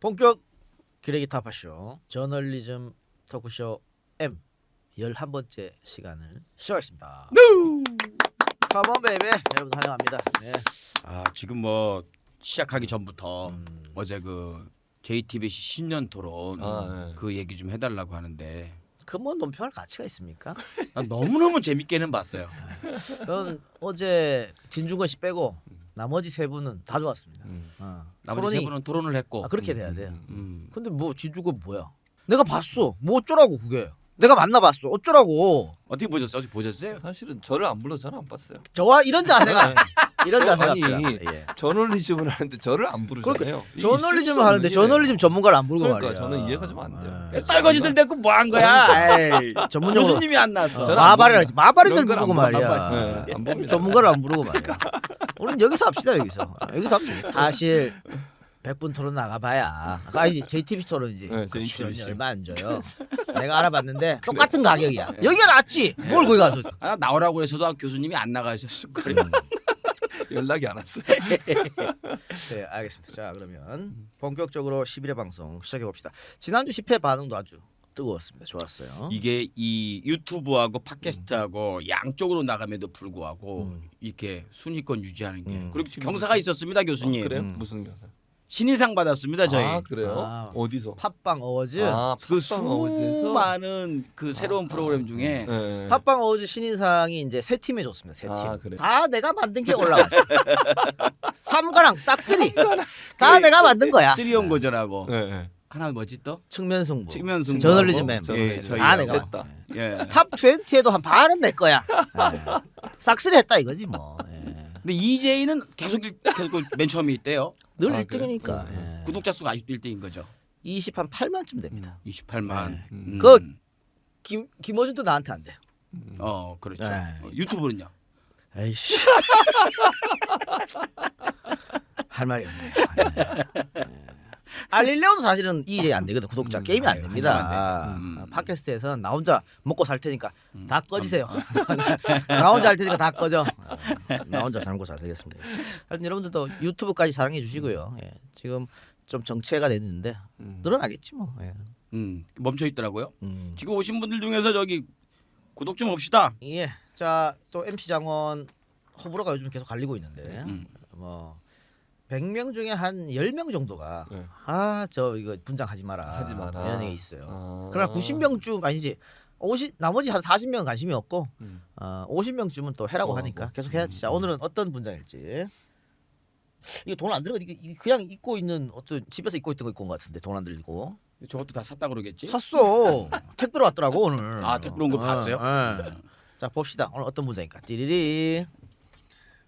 본격 기레기 타파쇼 저널리즘 토크쇼 M 11번째 시간을 시작하겠습니다. 컴온 베이베 여러분 환영합니다. 네. 지금 뭐 시작하기 전부터 어제 그 JTBC 신년 토론 그 얘기 좀 해달라고 하는데 그 뭐 논평할 가치가 있습니까? 너무너무 재밌게는 봤어요. 그건 어제 진중권 씨 빼고 나머지 세 분은 다 좋았습니다. 나머지 세 분은 토론을 했고 그렇게 돼야 돼요. 근데 뭐 진중권 뭐야? 내가 봤어. 뭐 어쩌라고 그게? 내가 만나봤어. 어쩌라고? 어떻게 보셨어요? 어떻게 보셨어요? 사실은 저를 안 불러 저는 안 봤어요. 저와 이런 자세가 이런 자세가 아니 예. 저널리즘을 하는데 저를 안 부르잖아요. 이게 저널리즘을 있을 수 하는데 없는 저널리즘 전문가를 안 부르고 그러니까 말이야. 저는 이해가 좀 안 돼요. 예. 딸거지들 데리고 뭐 한 거야? 에이, 전문용어로 교수님이 안 나왔어. 저는 마발이라지 마발이들 그런 부르고 걸안 말이야. 네, 안 봅니다. 전문가를 안 부르고 말이야. 우리는 여기서 합시다 여기서 합시다. 사실 100분 토론 나가봐야 아니 JTBC 토론이지. 네, 그 출연료 JTBC. 얼마 안 줘요. 내가 알아봤는데 똑같은 가격이야. 여기가 낫지. 뭘 거기 가서. 나오라고 해서도 교수님이 안 나가셨을 거예요. 연락이 안 왔어요. 네 알겠습니다. 자 그러면 본격적으로 11회 방송 시작해 봅시다. 지난주 10회 반응도 아주 뜨거웠습니다. 좋았어요. 이게 이 유튜브하고 팟캐스트하고 양쪽으로 나감에도 불구하고 이렇게 순위권 유지하는 게 그리고 경사가 있었습니다, 교수님. 그래요? 무슨 경사? 신인상 받았습니다, 저희. 아 그래요? 아. 어디서? 팟빵 어워즈. 그 팟빵 어워즈에서? 수많은 그 새로운 프로그램 중에 네. 팟빵 어워즈 신인상이 이제 세 팀에 줬습니다. 세 팀. 아, 그래. 다 내가 만든 게 올라갔어. 삼가랑 싹쓸이. 다 내가 만든 거야. 쓰리온 고전하고 네, 네. 하나 뭐지 또? 측면 승부. 측면 승부. 저널리즘 M. 저널리즘. 저희 다 내가 셋다. 예. 탑 20에도 한 반은 내 거야. 싹쓸이 했다 이거지 뭐. 예. 근데 EJ는 계속 맨 처음에 있대요. 늘 아, 1등이니까. 예. 구독자 수가 아직도 1등인 거죠. 28만쯤 됩니다. 28만. 그 김어준도 나한테 안 돼요. 그렇죠. 네. 유튜브는요? 에이씨. 할 말이 없네요. 알릴레오도 사실은 이제 안 되거든. 구독자 게임이 안 됩니다. 한참 안 팟캐스트에서는 나 혼자 먹고 살 테니까 다 꺼지세요. 나 혼자 할 테니까 다 꺼져. 나 혼자 잘 먹고 잘 살겠습니다. 하여튼 여러분들도 유튜브까지 사랑해 주시고요. 예. 지금 좀 정체가 됐는데 늘어나겠지 뭐. 예. 멈춰 있더라고요. 음. 지금 오신 분들 중에서 저기 구독 좀 봅시다. 예. 자, 또 MC 장원 호불호가 요즘 계속 갈리고 있는데 뭐 100명 중에 한 10명 정도가 네. 저 이거 분장하지 마라. 하지 마라. 이런 얘기 있어요. 아. 그러나 90명쯤 아니지. 나머지 한 40명은 관심이 없고 50명쯤은 또 해라고 좋아하고. 하니까 계속 해야지. 자, 오늘은 어떤 분장일지. 이거 돈 안 들어가. 이게 그냥 입고 있는 어떤 집에서 입고 있던 거 입고 온 것 같은데 돈 안 들고. 저것도 다 샀다 그러겠지? 샀어. 택배로 왔더라고 오늘. 아, 택배로 온 거 봤어요? 자, 봅시다. 오늘 어떤 분장일까? 띠리리.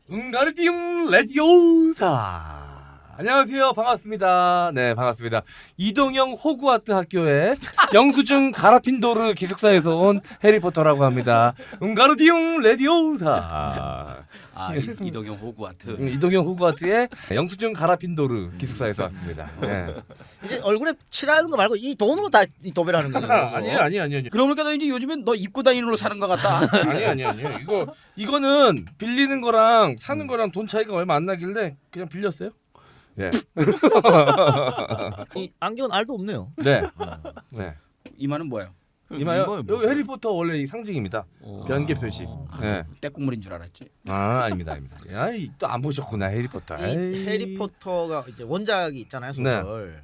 응가르디움 레디오사. 안녕하세요. 반갑습니다. 네, 반갑습니다. 이동영 호그와트 학교의 영수증 가라핀도르 기숙사에서 온 해리포터라고 합니다. 응가르디움 레디오사. 이동영 호그와트. 이동영 호그와트의 영수증 가라핀도르 기숙사에서 왔습니다. 네. 이제 얼굴에 칠하는 거 말고 이 돈으로 다 이 도배를 하는 거죠. 아니에요. 그러고 보니까 너 이제 요즘엔 너 입고 다니는 걸로 사는 것 같다. 아니에요. 이거는 빌리는 거랑 사는 거랑 돈 차이가 얼마 안 나길래 그냥 빌렸어요. 예. 이 안경은 알도 없네요. 네. 네. 이마는 뭐예요? 이마요? 여기 해리포터 원래 이 상징입니다. 변개 표시. 네. 떼국물인 줄 알았지. 아닙니다. 또 안 보셨구나 해리포터. 이 해리포터가 이제 원작이 있잖아요 소설.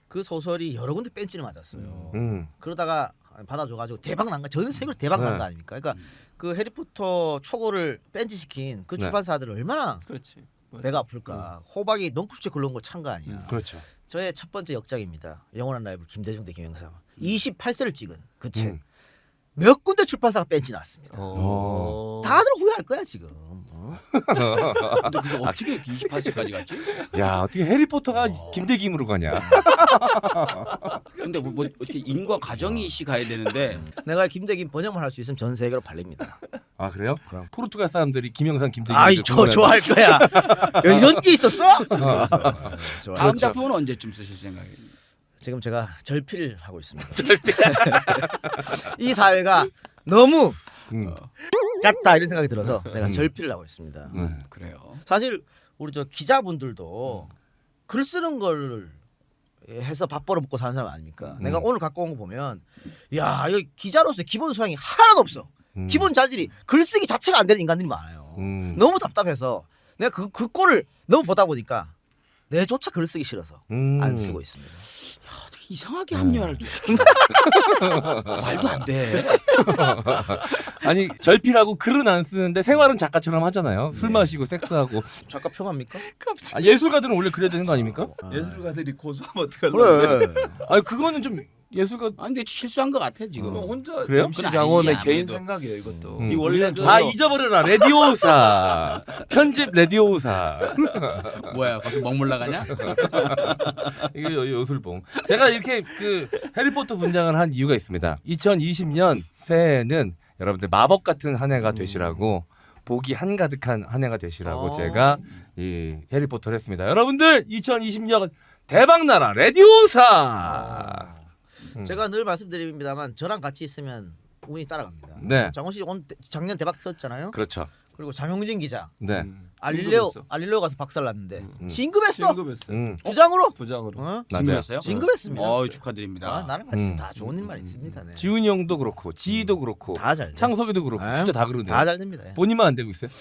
그 소설이 여러 군데 뺀지를 맞았어요. 그러다가 받아줘가지고 대박 난 거, 전 세계로 대박 난 거 아닙니까? 그러니까 그 해리포터 초고를 뺀지 시킨 그 출판사들은 얼마나 그렇지. 배가 아플까. 호박이 넝쿨째 굴러온 걸 찬 거 아니야. 그렇죠. 저의 첫 번째 역작입니다. 영원한 라이벌 김대중 대 김영삼. 28세를 찍은 그 책. 몇 군데 출판사가 뺀지 났습니다. 다들 후회할 거야 지금. 근데 그게 어떻게 28세까지 갔지? 야 어떻게 해리포터가 김대김으로 가냐? 근데 뭐 어떻게 인과 가정이 이씨 가야 되는데 내가 김대김 번역만 할 수 있으면 전 세계로 팔립니다. 아 그래요? 그럼 포르투갈 사람들이 김영삼 김대김. 좋아할 거야. 이런 게 있었어? 다음 작품은 언제쯤 쓰실 생각이에요? 지금 제가 절필을 하고 있습니다. 이 사회가 너무 같다 이런 생각이 들어서 제가 절필을 하고 있습니다. 그래요. 사실 우리 저 기자분들도 글 쓰는 걸 해서 밥 벌어 먹고 사는 사람 아닙니까? 내가 오늘 갖고 온 거 보면 야 이거 기자로서의 기본 소양이 하나도 없어. 기본 자질이 글쓰기 자체가 안 되는 인간들이 많아요. 너무 답답해서 내가 그 꼴을 너무 보다 보니까 내조차 글쓰기 싫어서 안 쓰고 있습니다. 이상하게 합리화를 말도 안 돼. 아니 절필하고 글은 안 쓰는데 생활은 작가처럼 하잖아요. 술 마시고 섹스하고. 작가 평합니까? 아, 예술가들은 원래 그래야 되는 거 아닙니까? 예술가들이 고소하면 어떡하려고 그래. 아니 그거는 좀 예술가 아니 근데 실수한 것 같아 지금. 혼자 그래요? MC 그건 장원의 아니지, 개인 아무래도. 생각이에요 이것도. 이 원래 다 잊어버려라 레디오사 편집 레디오사 뭐야 벌써 먹물 나가냐? 이거 요술봉. 제가 이렇게 그 해리포터 분장을 한 이유가 있습니다. 2020년 새해에는 여러분들 마법 같은 한 해가 되시라고 복이 한가득한 한 해가 되시라고 제가 이 해리포터를 했습니다. 여러분들 2020년 대박나라 레디오사. 제가 늘 말씀드립니다만 저랑 같이 있으면 운이 따라갑니다. 네. 장원 씨 작년 대박 터졌잖아요. 그렇죠. 그리고 장용진 기자 네. 알릴레오 가서 박살났는데 진급했어. 진급했어요. 부장으로. 부장으로. 어? 맞아요. 진급했어요? 진급했습니다. 축하드립니다. 아, 나랑 같이 다 좋은 일만 있습니다. 네. 지훈이 형도 그렇고 지희도 그렇고 다 잘. 창섭이도 그렇고 아유, 진짜 다 그러네요. 다 잘 됩니다. 본인만 안 되고 있어요?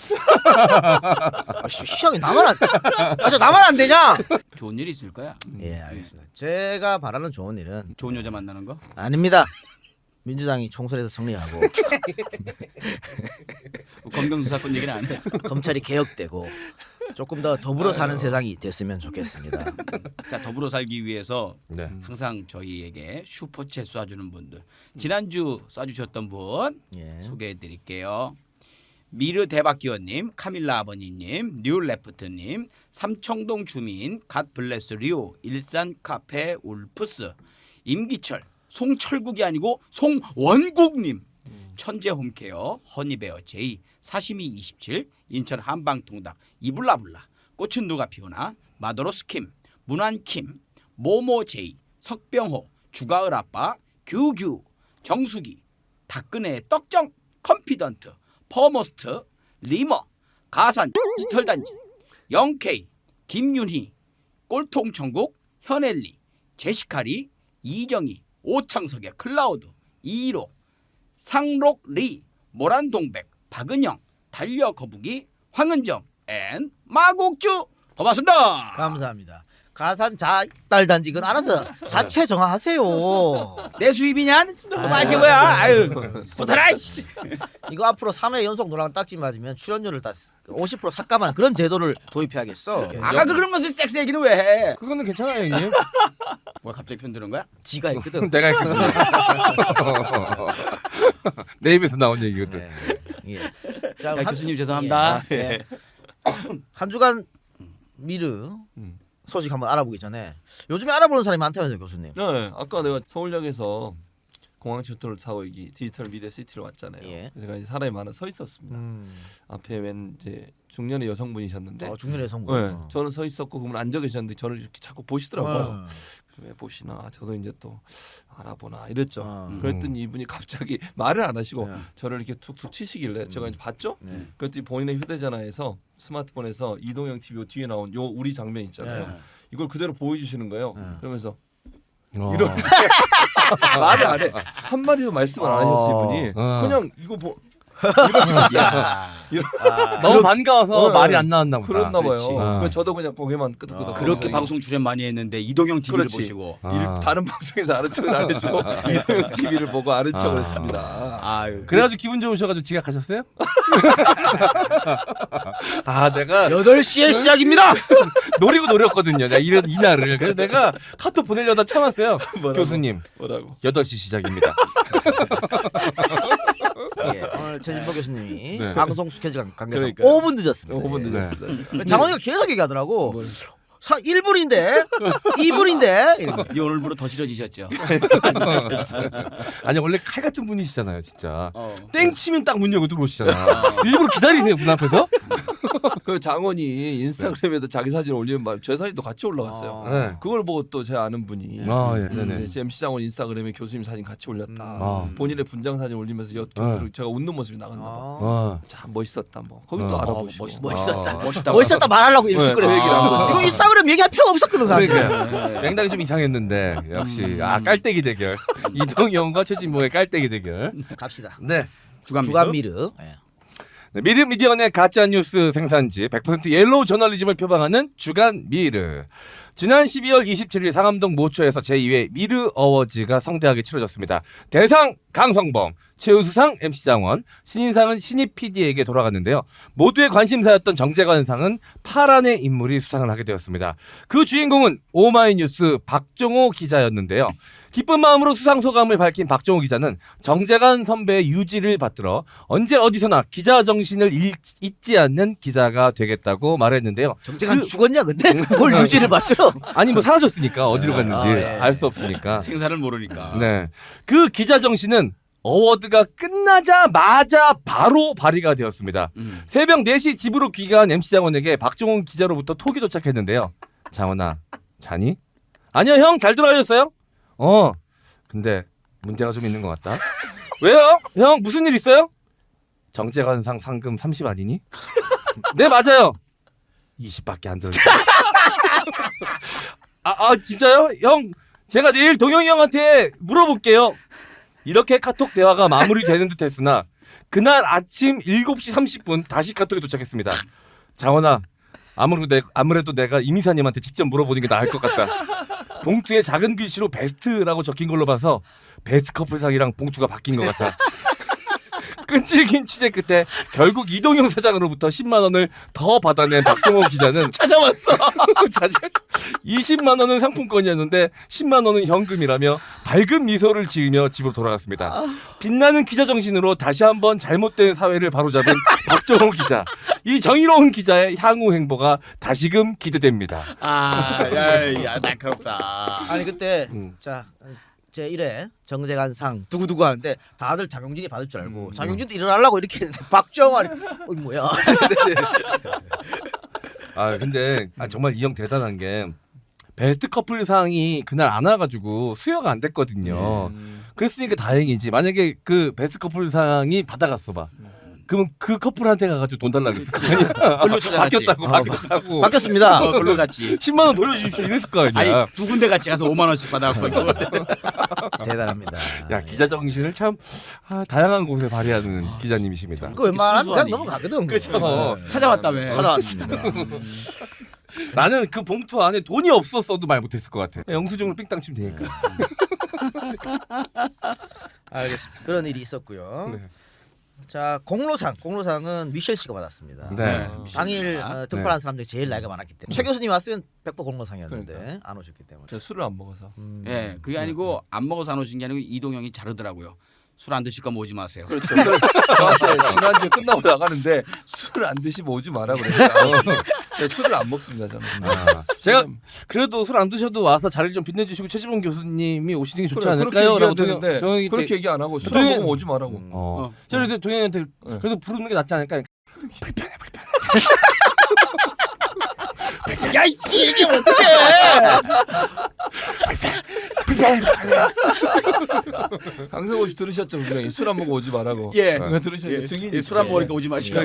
시장이 나만 안. 저 나만 안 되냐? 좋은 일이 있을 거야. 예, 알겠습니다. 제가 바라는 좋은 일은 좋은 여자 만나는 거? 아닙니다. 민주당이 총선에서 승리하고 검경수 사건 얘기는 안 해. 검찰이 개혁되고 조금 더 더불어 사는 세상이 됐으면 좋겠습니다. 자 더불어 살기 위해서 네. 항상 저희에게 슈퍼챗 쏴주는 분들 지난주 쏴주셨던 분 예. 소개해드릴게요. 미르 대박기원님, 카밀라 아버님님, 뉴레프트님, 삼청동 주민, 갓블레스 류, 일산 카페 울프스, 임기철, 송철국이 아니고 송원국님, 천재 홈케어, 허니베어 제이, 사시미 27, 인천 한방통닭, 이블라블라, 꽃은 누가 피우나, 마도로 스킴, 문안킴, 모모 제이, 석병호, 주가을 아빠, 규규, 정수기, 닭근의 떡정, 컨피던트, 퍼머스트, 리머, 가산 디지털단지, 영케이, 김윤희, 꼴통천국, 현엘리, 제시카리, 이정희, 오창석의 클라우드, 이로, 상록리, 모란동백, 박은영, 달려거북이, 황은정, 앤 마곡주 고맙습니다. 감사합니다. 가산 자달단지 그건 알아서 자체 정하하세요. 내 수입이냐? 이게 뭐야? 아유, 붙어라 씨. 이거 앞으로 3회 연속 노랑 딱지 맞으면 출연료를 다 50% 삭감하는 그런 제도를 도입해야겠어. 아까 그런 것을 섹스 얘기는 왜 해? 그거는 괜찮아요, 형님. 뭐야 갑자기 편드는 거야? 지가 있거든. 내가 했거든요. 내 입에서 나온 얘기거든. 네. 예. 자, 야, 교수님 죄송합니다. 예. 예. 한 주간 미르 소식 한번 알아보기 전에 요즘에 알아보는 사람이 많다면서요, 교수님. 네, 아까 내가 서울역에서 공항 셔틀을 타고 여기 디지털 미디어 시티로 왔잖아요. 예. 제가 이제 사람이 많아 서 있었습니다. 앞에 웬 이제 중년의 여성분이셨는데, 중년의 여성분. 네, 저는 서 있었고 그분 앉아 계셨는데 저를 이렇게 자꾸 보시더라고요. 왜 보시나? 저도 이제 또 알아보나 이랬죠. 그랬더니 이분이 갑자기 말을 안 하시고 저를 이렇게 툭툭 치시길래 제가 이제 봤죠. 그랬더니 본인의 휴대전화에서 스마트폰에서 이동형 TV 뒤에 나온 요 우리 장면 있잖아요. 이걸 그대로 보여주시는 거예요. 그러면서 이런 말을 안 해. 한 마디도 말씀을 안 하셨어요 이분이. 그냥 이거 너무 반가워서 말이 안 나왔나 보다. 그랬나 봐요. 그렇지. 그래서 저도 그냥 고개만 끄덕끄덕. 그렇게 방송 출연 많이 했는데 이동형 TV를 그렇지. 보시고. 다른 방송에서 아는 척을 안 해주고 이동형 TV를 보고 아는 척을 했습니다. 아유. 그래가지고 기분 좋으셔가지고 지각하셨어요? 아 내가 8시에 시작입니다. 노리고 노렸거든요. 내가 이날을. 그래서 내가 카톡 보내려다 참았어요. 교수님 뭐라고? 8시 시작입니다. 예, 오늘 최진보 교수님이 네. 방송 스케줄 관계상 그러니까요. 5분 늦었습니다. 5분 예. 늦었습니다. 장원이가 계속 얘기하더라고. 1분인데 2분인데 이런 거. 이 오늘부로 더 싫어지셨죠. 아니 원래 칼 같은 분이시잖아요, 진짜. 어. 땡 치면 딱 문 열고 들어오시잖아. 일부러 기다리세요 문 앞에서. 그 장원이 인스타그램에다 자기 사진 올리면 막 제 사진도 같이 올라갔어요. 네. 그걸 보고 또 제 아는 분이 예, 네네. 이제 MC 장원 인스타그램에 교수님 사진 같이 올렸다. 아. 본인의 분장 사진 올리면서 제가 웃는 모습이 나갔나 봐. 어. 참 멋있었다 뭐. 거기도 알아보시고. 멋있었다. 멋있다. 멋있었다 말하려고 인스타그램 그 얘기를 한 거죠. 이거 인스타그램 얘기할 필요가 없었거든 사실. 그러니까 맹당이 좀 이상했는데 역시 깔때기 대결. 이동영과 최진봉의 깔때기 대결. 갑시다. 네. 주간 미르. 예. 네, 미르 미디어의 가짜 뉴스 생산지 100% 옐로우 저널리즘을 표방하는 주간 미르. 지난 12월 27일 상암동 모초에서 제2회 미르 어워즈가 성대하게 치러졌습니다. 대상 강성범, 최우수상 MC 장원, 신인상은 신입 PD에게 돌아갔는데요. 모두의 관심사였던 정재관상은 파란의 인물이 수상을 하게 되었습니다. 그 주인공은 오마이뉴스 박종호 기자였는데요. 기쁜 마음으로 수상 소감을 밝힌 박종호 기자는 정재관 선배의 유지를 받들어 언제 어디서나 기자 정신을 잊지 않는 기자가 되겠다고 말했는데요. 정재관 죽었냐 근데? 뭘 유지를 받들어? 아니 뭐 사라졌으니까 어디로 갔는지 예. 알 수 없으니까. 생사를 모르니까. 네, 그 기자 정신은 어워드가 끝나자마자 바로 발휘가 되었습니다. 새벽 4시 집으로 귀가한 MC 장원에게 박종호 기자로부터 톡이 도착했는데요. 장원아, 자니? 아니요 형, 잘 들어가셨어요? 근데 문제가 좀 있는 것 같다. 왜요? 형 무슨 일 있어요? 정재관상 상금 30 아니니? 네 맞아요. 20밖에 안 들어요. 진짜요? 형 제가 내일 동영이 형한테 물어볼게요. 이렇게 카톡 대화가 마무리되는 듯 했으나 그날 아침 7시 30분 다시 카톡이 도착했습니다. 장원아, 아무래도 내가 이미사님한테 직접 물어보는 게 나을 것 같다. 봉투에 작은 글씨로 베스트라고 적힌 걸로 봐서 베스트 커플상이랑 봉투가 바뀐 것 같아. 끈질긴 취재 끝에 결국 이동영 사장으로부터 10만 원을 더 받아낸 박종호 기자는 찾아왔어. 20만 원은 상품권이었는데 10만 원은 현금이라며 밝은 미소를 지으며 집으로 돌아갔습니다. 빛나는 기자 정신으로 다시 한번 잘못된 사회를 바로잡은 박종호 기자. 이 정의로운 기자의 향후 행보가 다시금 기대됩니다. 야, 날카롭다. 아니 그때 자 제 1회 정재관상 두구두구 하는데 다들 장용진이 받을 줄 알고 장용진도 일어나려고 이렇게 했는데 박정환이 뭐야? 근데 정말 이 형 대단한 게 베스트 커플상이 그날 안 와가지고 수여가 안 됐거든요. 그랬으니까 다행이지. 만약에 그 베스트 커플상이 받아갔어 봐. 그러면 그 커플한테 가가지고 돈 달라고 했을 거 아니야. 글로 찾아갔지. 바뀌었다고. 바뀌었습니다. 글로 갔지. 10만 원 돌려주십시오 이랬을 거 아니야. 아니 두 군데 같이 가서 5만 원씩 받아갖고 대단합니다. 야, 기자 정신을 참 다양한 곳에 발휘하는 기자님이십니다. 그 웬만하면 그냥 순수하니. 넘어가거든. 그렇죠. 찾아왔다며. 찾아왔습니다. 나는 그 봉투 안에 돈이 없었어도 말 못했을 것 같아. 영수증으로 삥땅 치면 되니까. 알겠습니다. 그런 일이 있었고요. 네. 자 공로상은 미셸 씨가 받았습니다. 네. 당일 등판한 사람 중에 제일 나이가 많았기 때문에 최 교수님 왔으면 100% 공로상이었는데 그러니까. 안 오셨기 때문에. 제가 술을 안 먹어서. 예, 그게 아니고 안 먹어서 안 오신 게 아니고 이동형이 자르더라고요. 술 안 드실 거면 오지 마세요. 그렇죠. 저한테 지난주에 끝나고 나가는데 술을 안 드시면 오지 마라 그랬어요. 제가 술을 안 먹습니다 저는. 제가 그래도 술 안 드셔도 와서 자리를 좀 빛내주시고 최지봉 교수님이 오시는 게 좋지 그래, 않을까요? 그렇게 라고 얘기해야 되는데 그렇게 얘기 안 하고 술 안 먹으면 오지 말라고. 제가 그래도 동현이한테 그래도 부르는 게 낫지 않을까? 불편해. 야 이 새끼 얘기하면 어떡해? 강성호 씨 들으셨죠 분명히 술 안 먹고 오지 말라고. 예. 들으셨죠. 증인이 술 안 먹으니까 오지 마시고.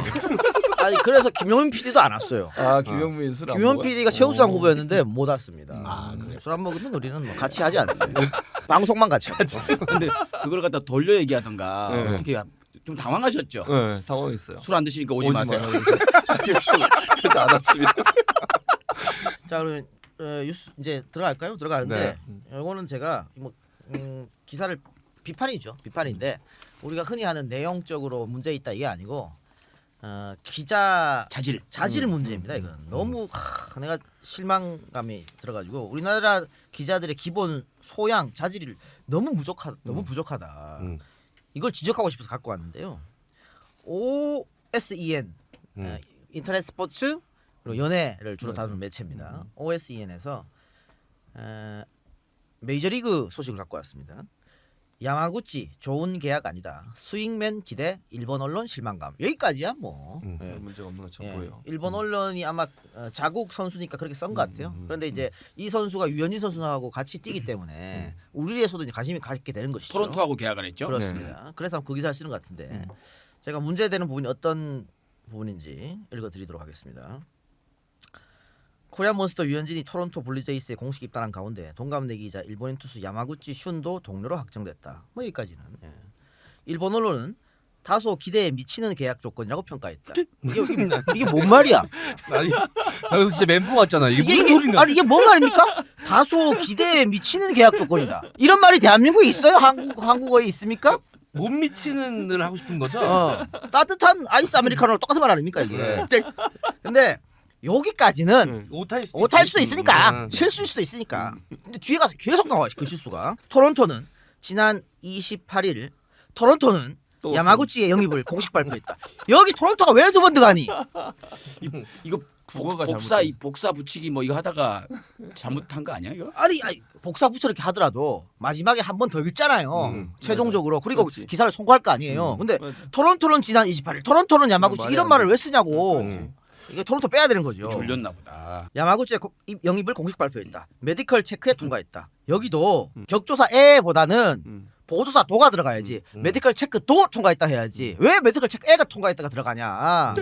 아니 그래서 김용민 PD도 안 왔어요. 김영민 술 안 먹어. 김용민 PD가 최우수상 후보였는데 못 왔습니다. 그래. 술 안 먹으면 우리는 뭐 같이 하지 않습니다. 방송만 같이 하죠. 근데 그걸 갖다 돌려 얘기하던가 어떻게 좀 당황하셨죠? 네, 당황했어요. 술 안 드시니까 오지 마세요. 그래서 안 왔습니다. 자 그러면 뉴스 이제 들어갈까요? 들어가는데 이거는 제가 뭐 기사를 비판인데 우리가 흔히 하는 내용적으로 문제 있다 이게 아니고 기자 자질 문제입니다. 이건 너무 내가 실망감이 들어가지고 우리나라 기자들의 기본 소양 자질이 너무 부족하다. 이걸 지적하고 싶어서 갖고 왔는데요. OSEN 인터넷 스포츠 그리고 연예를 주로 다루는 매체입니다. OSEN에서 메이저리그 소식을 갖고 왔습니다. 야마구치 좋은 계약 아니다. 스윙맨 기대 일본 언론 실망감. 여기까지야 뭐. 별 문제가 없는 것처럼 보여요. 일본 언론이 아마 자국 선수니까 그렇게 쓴 것 같아요. 그런데 이제 이 선수가 유현진 선수하고 같이 뛰기 때문에 우리에서도 이제 관심이 갖게 되는 것이죠. 토론토하고 계약을 했죠. 그렇습니다. 그래서 그 기사 쓰는 것 같은데 제가 문제되는 부분이 어떤 부분인지 읽어드리도록 하겠습니다. 코리안 몬스터 유현진이 토론토 블루제이스에 공식 입단한 가운데 동갑내기이자 일본인 투수 야마구치 슌도 동료로 확정됐다. 뭐 여기까지는. 예. 일본 언론은 다소 기대에 미치는 계약 조건이라고 평가했다. 이게 뭔 말이야? 아니, 그래서 진짜 멘붕 왔잖아. 이게 무슨 소리냐? 아니 이게 뭔 말입니까? 다소 기대에 미치는 계약 조건이다. 이런 말이 대한민국에 있어요? 한국어에 있습니까? 못 미치는을 하고 싶은 거죠? 따뜻한 아이스 아메리카노랑 똑같은 말 아닙니까 이게? 근데 여기까지는 오타일 수도 있으니까 실수일 수도 있으니까. 근데 뒤에 가서 계속 나와 그 실수가. 토론토는 지난 28일 토론토는 야마구치의 영입을 공식 발표했다. 여기 토론토가 왜 두 번 들어가니? 이거 국어가 복사 붙이기 뭐 이거 하다가 잘못한 거 아니야 이거? 아니 복사 붙여 이렇게 하더라도 마지막에 한 번 더 읽잖아요. 최종적으로. 그리고 그렇지. 기사를 송고할 거 아니에요. 근데 맞아. 토론토는 지난 28일 토론토는 야마구치 이런 말을 왜 쓰냐고. 그렇지. 이게 토론토 빼야 되는 거죠. 졸렸나 보다. 야마구치의 영입을 공식 발표했다. 메디컬 체크에 통과했다. 여기도 격조사에보다는 보조사 도가 들어가야지. 메디컬 체크 도 통과했다 해야지. 왜 메디컬 체크 에가 통과했다가 들어가냐. 아,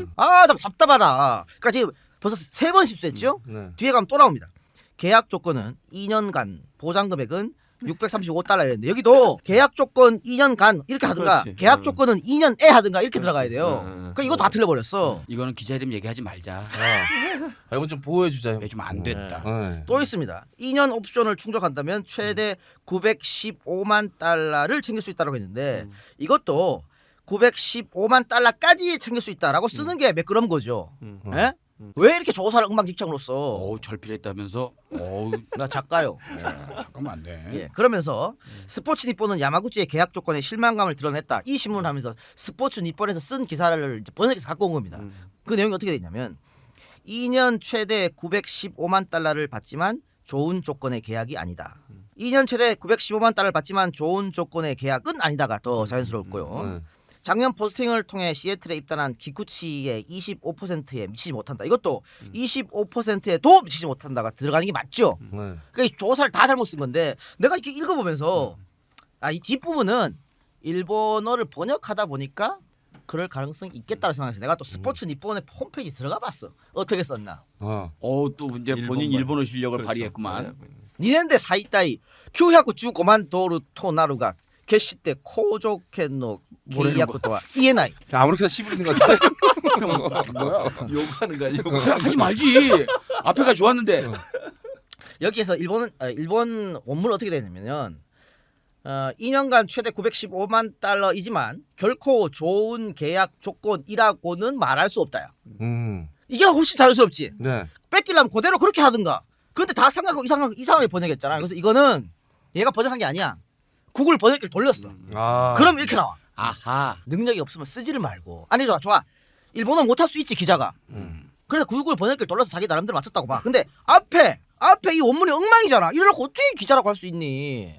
좀 답답하다. 그러니까 지금 벌써 3번 실수했죠. 뒤에 가면 또 나옵니다. 계약 조건은 2년간 보장 금액은 $635 이랬는데 여기도 계약 조건 2년간 이렇게 하든가 그렇지. 계약 조건은 2년에 하든가 이렇게 들어가야 돼요. 응. 그러니까 이거 다 틀려버렸어. 이거는 기자 이름 얘기하지 말자. 이건 좀 보호해주자. 좀 안 됐다. 또 있습니다. 2년 옵션을 충족한다면 최대 $915만 챙길 수 있다고 했는데 이것도 $915만 까지 챙길 수 있다라고 쓰는 게 매끄러운 거죠. 예? 왜 이렇게 조사를 엉망진창으로 써? 절필했다면서. 나 작가요. 잠깐만 안 돼. 예, 그러면서 스포츠 니폰은 야마구치의 계약 조건에 실망감을 드러냈다. 이 신문을 하면서 스포츠 니폰에서 쓴 기사를 이제 번역해서 갖고 온 겁니다. 그 내용이 어떻게 되냐면 2년 최대 $915만 받지만 좋은 조건의 계약이 아니다. 2년 최대 $915만 받지만 좋은 조건의 계약은 아니다가 더 자연스럽고요. 작년 포스팅을 통해 시애틀에 입단한 기쿠치의 25%에 미치지 못한다. 이것도 25%에도 미치지 못한다가 들어가는 게 맞죠. 그러니까 이 조사를 다 잘못 쓴 건데 내가 이렇게 읽어보면서 이 뒷부분은 일본어를 번역하다 보니까 그럴 가능성이 있겠다고 생각해서 내가 또 스포츠 니폰의 홈페이지 들어가 봤어. 어떻게 썼나. 또 이제 본인 일본어 실력을 발휘했구만. 니넨데 사이타이 큐야쿠 주고만 도루 토나루가 게시때 코조케노 계약부터와 이에나이. 아무렇게나 씹으신 것 같은데. 뭐야? 욕하는 거야. 욕. 하지 말지. 앞에가 좋았는데. 여기에서 일본 원문 어떻게 되냐면요. 2년간 최대 $915만 이지만 결코 좋은 계약 조건이라고는 말할 수 없다야. 이게 훨씬 자연스럽지. 네. 뺏기려면 그대로 그렇게 하든가. 근데 다 생각하고 이상하게 번역했잖아. 그래서 이거는 얘가 번역한 게 아니야. 구글 번역기를 돌렸어. 그럼 이렇게 나와. 아하. 능력이 없으면 쓰지를 말고. 아니 좋아. 일본어 못할 수 있지 기자가. 그래서 구글 번역기를 돌려서 자기 나름대로 맞췄다고 봐. 근데 앞에 이 원문이 엉망이잖아. 이래놓고 어떻게 기자라고 할 수 있니?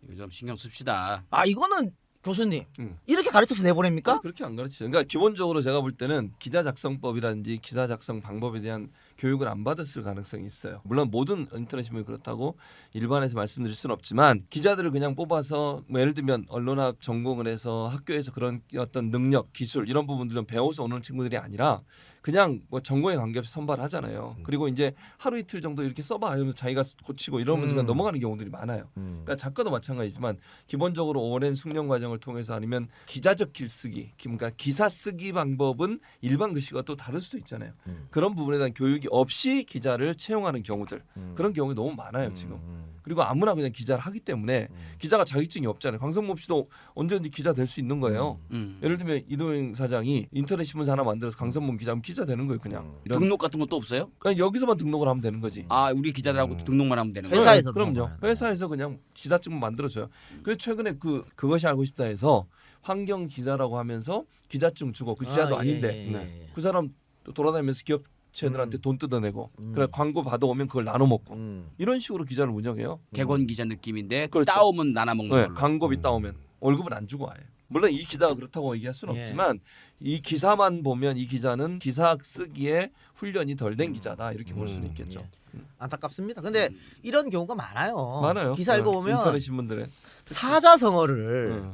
이거 좀 신경 씁시다. 이거는 교수님 이렇게 가르쳐서 내보냅니까? 그렇게 안 가르치죠. 그러니까 기본적으로 제가 볼 때는 기자 작성법이라든지 기사 작성 방법에 대한 교육을 안 받았을 가능성이 있어요. 물론 모든 인터넷 신문이 그렇다고 일반에서 말씀드릴 수는 없지만 기자들을 그냥 뽑아서 뭐 예를 들면 언론학 전공을 해서 학교에서 그런 어떤 능력, 기술 이런 부분들은 배워서 오는 친구들이 아니라 그냥 뭐 전공에 관계없이 선발하잖아요. 그리고 이제 하루 이틀 정도 이렇게 써봐 이러면서 자기가 고치고 이러면서 그냥 넘어가는 경우들이 많아요. 그러니까 작가도 마찬가지지만 기본적으로 오랜 숙련 과정을 통해서 아니면 기자적 글쓰기, 그러니까 기사 쓰기 방법은 일반 글씨와 또 다를 수도 있잖아요. 그런 부분에 대한 교육이 없이 기자를 채용하는 경우들 그런 경우가 너무 많아요 지금. 그리고 아무나 그냥 기자를 하기 때문에 기자가 자격증이 없잖아요. 강성범 씨도 언제든지 기자 될 수 있는 거예요. 예를 들면 이도영 사장이 인터넷 신문사 하나 만들어서 강성범 기자면 기자 되는 거예요 그냥. 등록 같은 것도 없어요? 그냥 여기서만 등록을 하면 되는 거지. 우리 기자들하고 등록만 하면 되는 거예요? 회사에서 그럼요. 회사에서 그냥 기자증만 만들어줘요. 그래서 최근에 그것이 알고 싶다 해서 환경 기자라고 하면서 기자증 주고 그 기자도 아닌데 그 사람 또 돌아다니면서 기업 쟤들한테 돈 뜯어내고 그래 광고 받아오면 그걸 나눠 먹고 이런 식으로 기자를 운영해요. 객원 기자 느낌인데 그렇죠. 따오면 나눠 먹는 네, 걸로. 광고비 따오면 월급은 안 주고 와요. 물론 이 기자가 그렇다고 얘기할 수는 없지만 이 기사만 보면 이 기자는 기사 쓰기에 훈련이 덜 된 기자다 이렇게 볼 수는 있겠죠. 안타깝습니다. 근데 이런 경우가 많아요. 많아요. 기사 읽어보면 인터넷 신문들에 사자성어를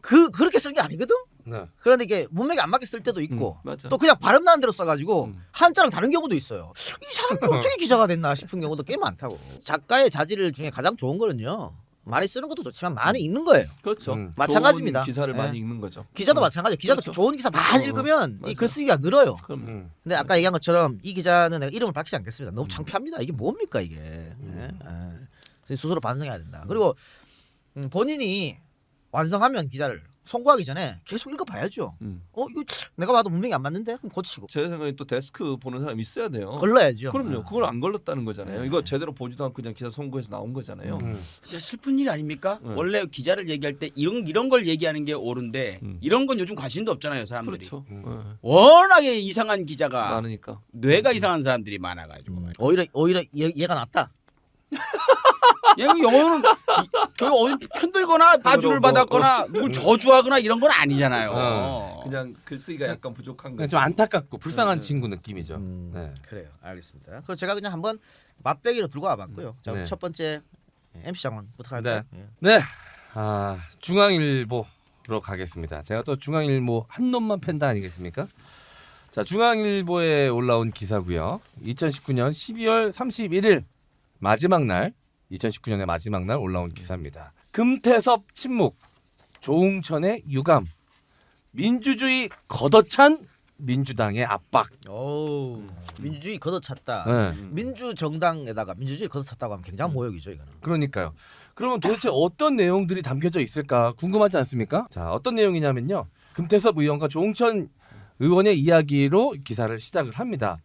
그렇게 쓴 게 아니거든. 네. 그런데 이게 문맥이 안 맞게 쓸 때도 있고 맞아. 또 그냥 발음 나는 대로 써가지고 한자랑 다른 경우도 있어요. 이 사람이 어떻게 기자가 됐나 싶은 경우도 꽤 많다고. 작가의 자질 중에 가장 좋은 거는요. 많이 쓰는 것도 좋지만 많이 읽는 거예요. 그렇죠. 마찬가지입니다. 좋은 기사를 네. 많이 읽는 거죠. 기자도 마찬가지예요. 기자도 그렇죠. 좋은 기사 많이 읽으면 이 글쓰기가 늘어요. 그럼 근데 아까 얘기한 것처럼 이 기자는 내가 이름을 밝히지 않겠습니다. 너무 창피합니다. 이게 뭡니까 이게. 스스로 반성해야 된다. 그리고 본인이 완성하면 기자를 송구하기 전에 계속 읽어봐야죠. 이거 내가 봐도 문맥이 안 맞는데 그럼 고치고 제 생각에 또 데스크 보는 사람 있어야 돼요. 걸러야죠. 그럼요. 그걸 안 걸렀다는 거잖아요. 이거 제대로 보지도 않고 그냥 기사 송고해서 나온 거잖아요. 진짜 슬픈 일 아닙니까? 네. 원래 기자를 얘기할 때 이런 걸 얘기하는 게 옳은데 이런 건 요즘 관심도 없잖아요, 사람들이. 그렇죠. 워낙에 이상한 기자가 많으니까. 뇌가 이상한 사람들이 많아가지고. 오히려 얘가 낫다. 얘는 영어는 저희 어디 편들거나 바주를 받았거나 누굴 저주하거나 이런 건 아니잖아요. 그냥 글쓰기가 약간 부족한 거죠. 좀 안타깝고 불쌍한 친구 느낌이죠. 네. 그래요. 알겠습니다. 그래서 제가 그냥 한번 맛배기로 들고 와봤고요. 자, 네. 첫 번째 MC 장관부터 갈까요? 네. 중앙일보로 가겠습니다. 제가 또 중앙일보 한 놈만 팬다 아니겠습니까? 자, 중앙일보에 올라온 기사고요. 2019년 12월 31일 마지막 날 2019년의 마지막 날 올라온 기사입니다. 금태섭 침묵, 조응천의 유감, 민주주의 걷어찬 민주당의 압박. 오, 민주주의 걷어찼다. 네. 민주정당에다가 민주주의 걷어찼다고 하면 굉장한 모욕이죠, 이거는. 그러니까요. 그러면 도대체 어떤 내용들이 담겨져 있을까 궁금하지 않습니까? 자, 어떤 내용이냐면요. 금태섭 의원과 조응천 의원의 이야기로 기사를 시작을 합니다.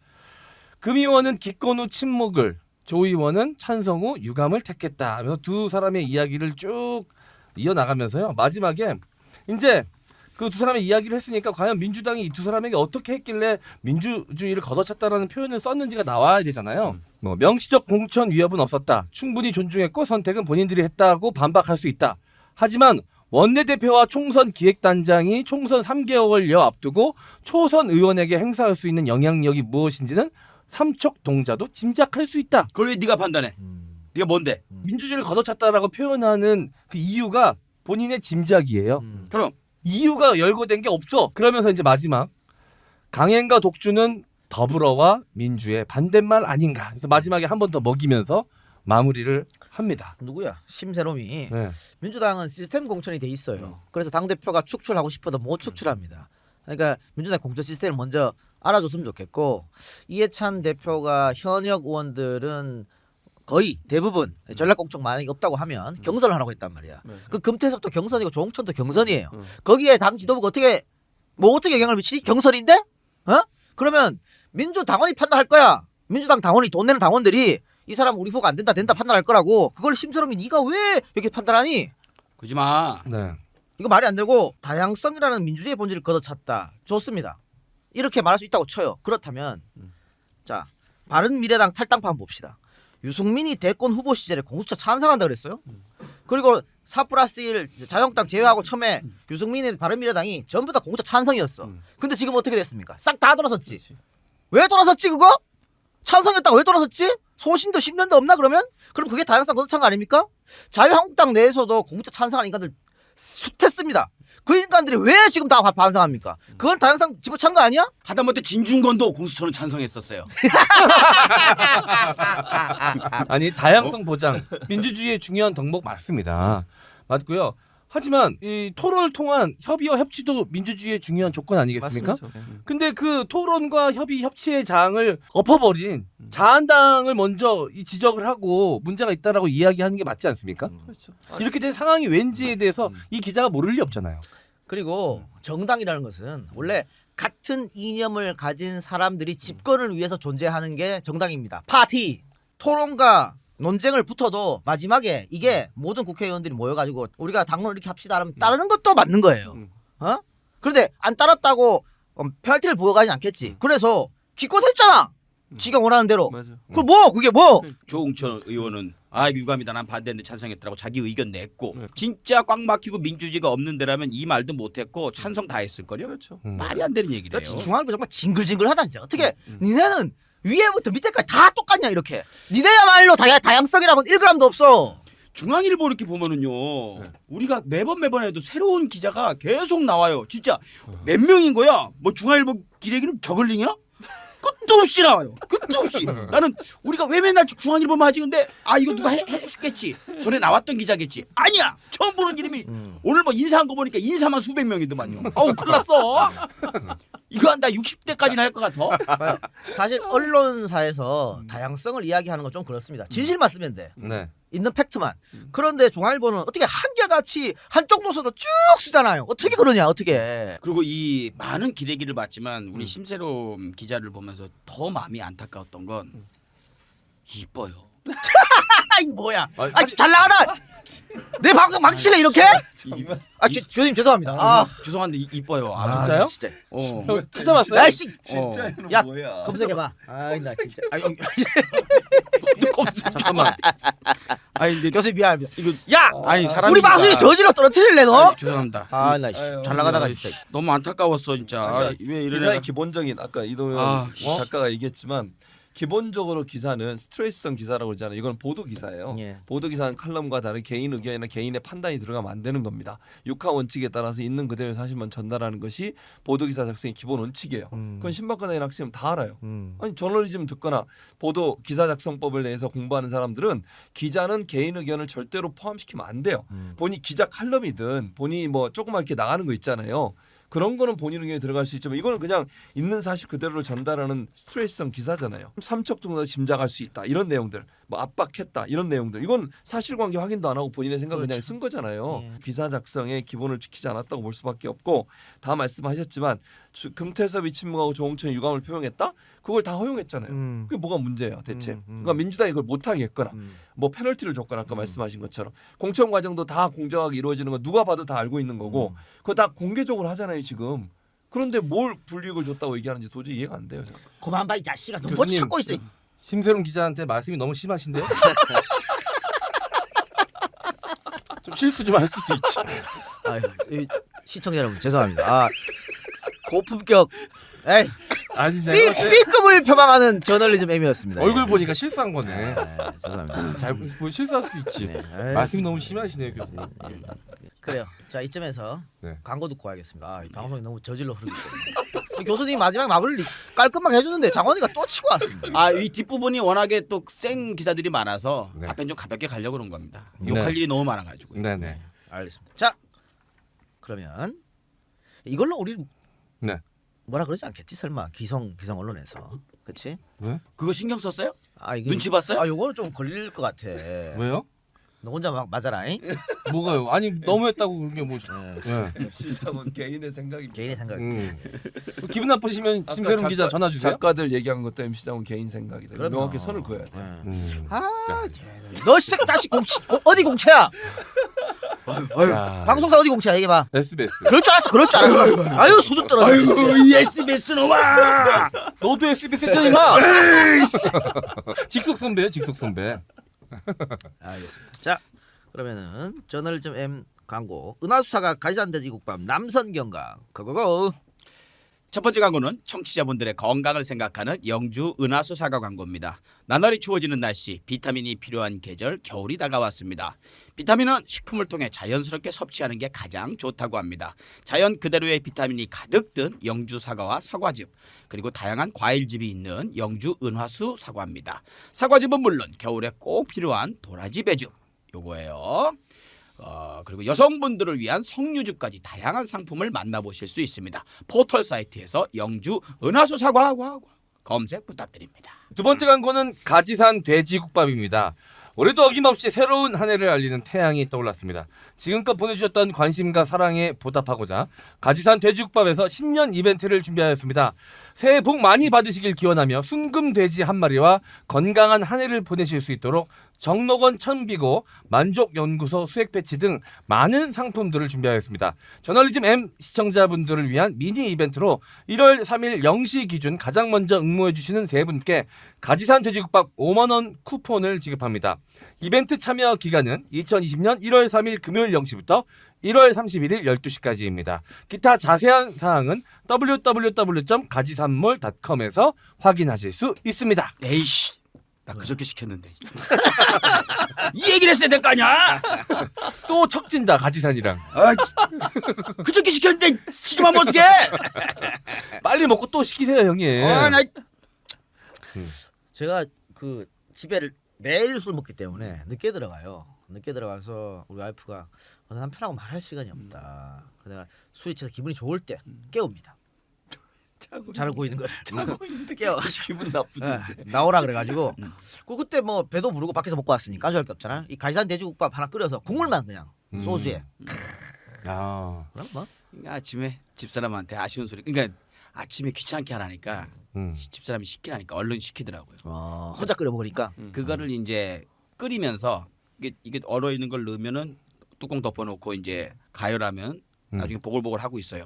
금 의원은 기권 후 침묵을, 조 의원은 찬성 후 유감을 택했다. 그래서 두 사람의 이야기를 쭉 이어나가면서요. 마지막에 이제 그 두 사람의 이야기를 했으니까 과연 민주당이 이 두 사람에게 어떻게 했길래 민주주의를 걷어찼다라는 표현을 썼는지가 나와야 되잖아요. 뭐 명시적 공천 위협은 없었다. 충분히 존중했고 선택은 본인들이 했다고 반박할 수 있다. 하지만 원내대표와 총선 기획단장이 총선 3개월여 앞두고 초선 의원에게 행사할 수 있는 영향력이 무엇인지는 삼척동자도 짐작할 수 있다. 그걸 왜 네가 판단해? 네가 뭔데? 민주주의를 걷어찼다라고 표현하는 그 이유가 본인의 짐작이에요. 그럼 이유가 열거된 게 없어. 그러면서 이제 마지막 강행과 독주는 더불어와 민주의 반대말 아닌가. 그래서 마지막에 한 번 더 먹이면서 마무리를 합니다. 누구야? 심세롬이 네. 민주당은 시스템 공천이 돼 있어요. 그래서 당 대표가 축출하고 싶어도 못 축출합니다. 그러니까 민주당 공천 시스템을 먼저 알아줬으면 좋겠고 이해찬 대표가 현역 의원들은 거의 대부분 전략공천 만약에 없다고 하면 경선을 하라고 했단 말이야. 그 금태섭도 경선이고 조홍천도 경선이에요. 거기에 당 지도부가 어떻게 영향을 미치지? 경선인데? 그러면 민주당원이 판단할 거야. 민주당 당원이 돈 내는 당원들이 이 사람 우리 후보가 안 된다 판단할 거라고. 그걸 심세롬이 네가 왜 이렇게 판단하니? 그러지 마. 네. 이거 말이 안 되고 다양성이라는 민주주의 본질을 걷어찼다. 좋습니다. 이렇게 말할 수 있다고 쳐요. 그렇다면 자 바른미래당 탈당파 한번 봅시다. 유승민이 대권 후보 시절에 공수처 찬성한다 그랬어요. 그리고 4+1 자유한국당 제외하고 처음에 유승민의 바른미래당이 전부 다 공수처 찬성이었어. 근데 지금 어떻게 됐습니까? 싹 다 돌아섰지. 왜 돌아섰지 그거? 찬성했다가 왜 돌아섰지? 소신도 10년도 없나 그러면? 그럼 그게 다양성 걷어찬 거 아닙니까? 자유한국당 내에서도 공수처 찬성하는 인간들 숱했습니다. 그 인간들이 왜 지금 다 반성합니까? 그건 다양성 집어찬 거 아니야? 하다못해 진중권도 공수처는 찬성했었어요. 아니 다양성 보장 민주주의의 중요한 덕목 맞습니다. 맞고요. 하지만 이 토론을 통한 협의와 협치도 민주주의의 중요한 조건 아니겠습니까? 맞습니다. 근데 그 토론과 협치의 장을 엎어버린 자한당을 먼저 이 지적을 하고 문제가 있다라고 이야기하는 게 맞지 않습니까? 그렇죠. 이렇게 된 상황이 왠지에 대해서 이 기자가 모를 리 없잖아요. 그리고 정당이라는 것은 원래 같은 이념을 가진 사람들이 집권을 위해서 존재하는 게 정당입니다. 파티, 토론과 논쟁을 붙어도 마지막에 이게 모든 국회의원들이 모여가지고 우리가 당론을 이렇게 합시다 하면 따르는 것도 맞는 거예요. 그런데 안 따랐다고 페널티를 부어가진 않겠지. 그래서 기껏 했잖아. 지가 원하는 대로. 맞아. 그 뭐 그게 뭐? 조홍천 의원은 유감이다 난 반대했는데 찬성했더라고 자기 의견 냈고 네. 진짜 꽉 막히고 민주주의가 없는 데라면 이 말도 못했고 찬성 다 했을 거요. 그렇죠. 말이 안 되는 얘기래요. 중앙일보 정말 징글징글하다 진짜. 어떻게 니네는 위에부터 밑에까지 다 똑같냐 이렇게. 니네야말로 다양성이라고는 1g도 없어. 중앙일보 이렇게 보면은요 우리가 매번 해도 새로운 기자가 계속 나와요. 진짜 몇 명인 거야? 뭐 중앙일보 기레기는 저글링이야? 끝도 없이 나와요. 끝도 없이. 나는 우리가 왜 맨날 중앙일보만 하지 근데 이거 누가 했겠지. 전에 나왔던 기자겠지. 아니야. 처음 보는 이름이 오늘 뭐 인사한 거 보니까 인사만 수백 명이더만요. 큰일 났어. 이거 한다 60대까지는 할 것 같아. 사실 언론사에서 다양성을 이야기하는 건 좀 그렇습니다. 진실만 쓰면 돼. 네. 있는 팩트만. 그런데 중앙일보는 어떻게 한결같이 한쪽 노선으로 쭉 쓰잖아요. 어떻게 그러냐 어떻게. 그리고 이 많은 기레기를 봤지만 우리 심세롬 기자를 보면서 더 마음이 안타까웠던 건 이뻐요. 이 뭐야? 잘 나가다. 내 방송 망칠래 이렇게? 교수님 죄송합니다. 죄송한데 이뻐요. 진짜요? 진짜. 찾아봤어요? 야씨. 진짜는 야, 뭐야? 검색해봐. 나 진짜. 잠깐만. 근데 교수님 미안합니다. 이거 야, 아니 사람이 우리 방송이 저지로 떨어뜨릴래 너? 죄송합니다. 잘 나가다가 진짜. 너무 안타까웠어 진짜. 왜 이러냐? 기사의 기본적인 아까 이동현 작가가 얘기했지만 기본적으로 기사는 스트레스성 기사라고 그러잖아요. 이건 보도 기사예요. 예. 보도 기사는 칼럼과 다른 개인 의견이나 개인의 판단이 들어가면 안 되는 겁니다. 육하 원칙에 따라서 있는 그대로 사실만 전달하는 것이 보도 기사 작성의 기본 원칙이에요. 그건 신박한 학생은 다 알아요. 아니 저널리즘 듣거나 보도 기사 작성법을 대해서 공부하는 사람들은 기자는 개인 의견을 절대로 포함시키면 안 돼요. 본인 기자 칼럼이든 본인이 뭐 조그만 이렇게 나가는 거 있잖아요. 그런 거는 본인 의견에 들어갈 수 있지만 이거는 그냥 있는 사실 그대로 전달하는 스트레스성 기사잖아요. 삼척 정도 짐작할 수 있다 이런 내용들, 뭐 압박했다 이런 내용들, 이건 사실관계 확인도 안 하고 본인의 생각 그냥 쓴 거잖아요. 기사 작성의 기본을 지키지 않았다고 볼 수밖에 없고, 다 말씀하셨지만 금태섭이 침묵하고 조홍천이 유감을 표명했다, 그걸 다 허용했잖아요. 그게 뭐가 문제예요 대체? 그러니까 민주당이 그걸 못하게 했거나 뭐 페널티를 줬거나 아까 말씀하신 것처럼 공천 과정도 다 공정하게 이루어지는 거 누가 봐도 다 알고 있는 거고 그거 다 공개적으로 하잖아요 지금. 그런데 뭘 불이익을 줬다고 얘기하는지 도저히 이해가 안 돼요. 그만 봐 이 자식아. 너 뭐 교수님, 찾고 있어. 심세롬 기자한테 말씀이 너무 심하신데요? 좀 실수 좀 할 수도 있지. 시청자 여러분 죄송합니다. 고품격 아니 내가 B급을 표방하는 저널리즘 M이었습니다. 얼굴 보니까 실수한 거네. 죄송합니다. 뭐 실수할 수도 있지. 말씀이 너무 심하시네요, 교수님. 그래요. 자 이쯤에서 네. 광고 듣고 와야겠습니다. 이 방송이 너무 저질러 흐르기 때문에. 교수님 마지막 마무리를 깔끔하게 해주는데 장원이가 또 치고 왔습니다. 이 뒷부분이 워낙에 또 센 기사들이 많아서 네. 앞엔 좀 가볍게 가려고 그런 겁니다. 네. 욕할 일이 너무 많아가지고. 네네. 알겠습니다. 자 그러면 이걸로 우리 네. 뭐라 그러지 않겠지 설마 기성 언론에서 그렇지? 왜? 그거 신경 썼어요? 이게 눈치 봤어요? 요거는 좀 걸릴 것 같아. 왜요? 너 혼자 막 맞아라잉. 뭐가요? 아니 너무했다고 그런 게 뭐죠? 네. 네. 시장은 개인의 생각입니다. 개인의 생각. 기분 나쁘시면 아까 심세롬 기자 전화 주세요. 작가들 얘기한 것도 MC 시장은 개인 생각이다. 그럼요. 명확히 선을 그어야 돼. 너 진짜 자식 어디 공채야? 방송사 어디 공채야? 얘기해봐. SBS. 그럴 줄 알았어. 아유 수준 떨어져. 이 SBS 놈아! 너도 SBS 했잖아 임마. 직속 선배요, 직속 선배. 알겠습니다. 자 그러면은 저널리즘 M 광고 은하수사가 가지산돼지국밥 남선경강 고고고. 첫 번째 광고는 청취자분들의 건강을 생각하는 영주 은하수 사과 광고입니다. 나날이 추워지는 날씨, 비타민이 필요한 계절 겨울이 다가왔습니다. 비타민은 식품을 통해 자연스럽게 섭취하는 게 가장 좋다고 합니다. 자연 그대로의 비타민이 가득 든 영주 사과와 사과즙, 그리고 다양한 과일즙이 있는 영주 은하수 사과입니다. 사과즙은 물론 겨울에 꼭 필요한 도라지 배즙 요거예요. 그리고 여성분들을 위한 석류즙까지 다양한 상품을 만나보실 수 있습니다. 포털 사이트에서 영주 은하수 사과 검색 부탁드립니다. 두 번째 광고는 가지산 돼지국밥입니다. 올해도 어김없이 새로운 한 해를 알리는 태양이 떠올랐습니다. 지금껏 보내주셨던 관심과 사랑에 보답하고자 가지산 돼지국밥에서 신년 이벤트를 준비하였습니다. 새해 복 많이 받으시길 기원하며 순금 돼지 한 마리와 건강한 한 해를 보내실 수 있도록 정록원 천비고 만족연구소 수액 패치 등 많은 상품들을 준비하였습니다. 저널리즘 M 시청자분들을 위한 미니 이벤트로 1월 3일 0시 기준 가장 먼저 응모해 주시는 세 분께 가지산 돼지국밥 5만 원 쿠폰을 지급합니다. 이벤트 참여 기간은 2020년 1월 3일 금요일 0시부터 1월 31일 12시까지입니다. 기타 자세한 사항은 www.가지산몰.com에서 확인하실 수 있습니다. 에이씨, 나 그저께 시켰는데 이 얘기를 했어야 될 거 아니야? 또 척진다 가지산이랑. 그저께 시켰는데 지금 하면 어떡해? 빨리 먹고 또 시키세요 형님. 나 제가 그 집에 매일 술 먹기 때문에 늦게 들어가요. 늦게 들어가서 우리 와이프가 남편하고 말할 시간이 없다. 그래서 내가 술이 취해서 기분이 좋을 때 깨웁니다. 자고 있는 걸 깨워. 기분 나쁘지. 나오라 그래가지고 그때 뭐 배도 부르고 밖에서 먹고 왔으니까 까져할 게 없잖아. 이 가지산 돼지국밥 하나 끓여서 국물만 그냥 소주에. 아, 그럼 뭐 아침에 집사람한테 아쉬운 소리. 그러니까 아침에 귀찮게 하라니까 집사람이 시키라니까 얼른 시키더라고요. 혼자 끓여 먹으니까. 그거를 이제 끓이면서 이게 얼어 있는 걸 넣으면은 뚜껑 덮어놓고 이제 가열하면 나중에 보글보글 하고 있어요.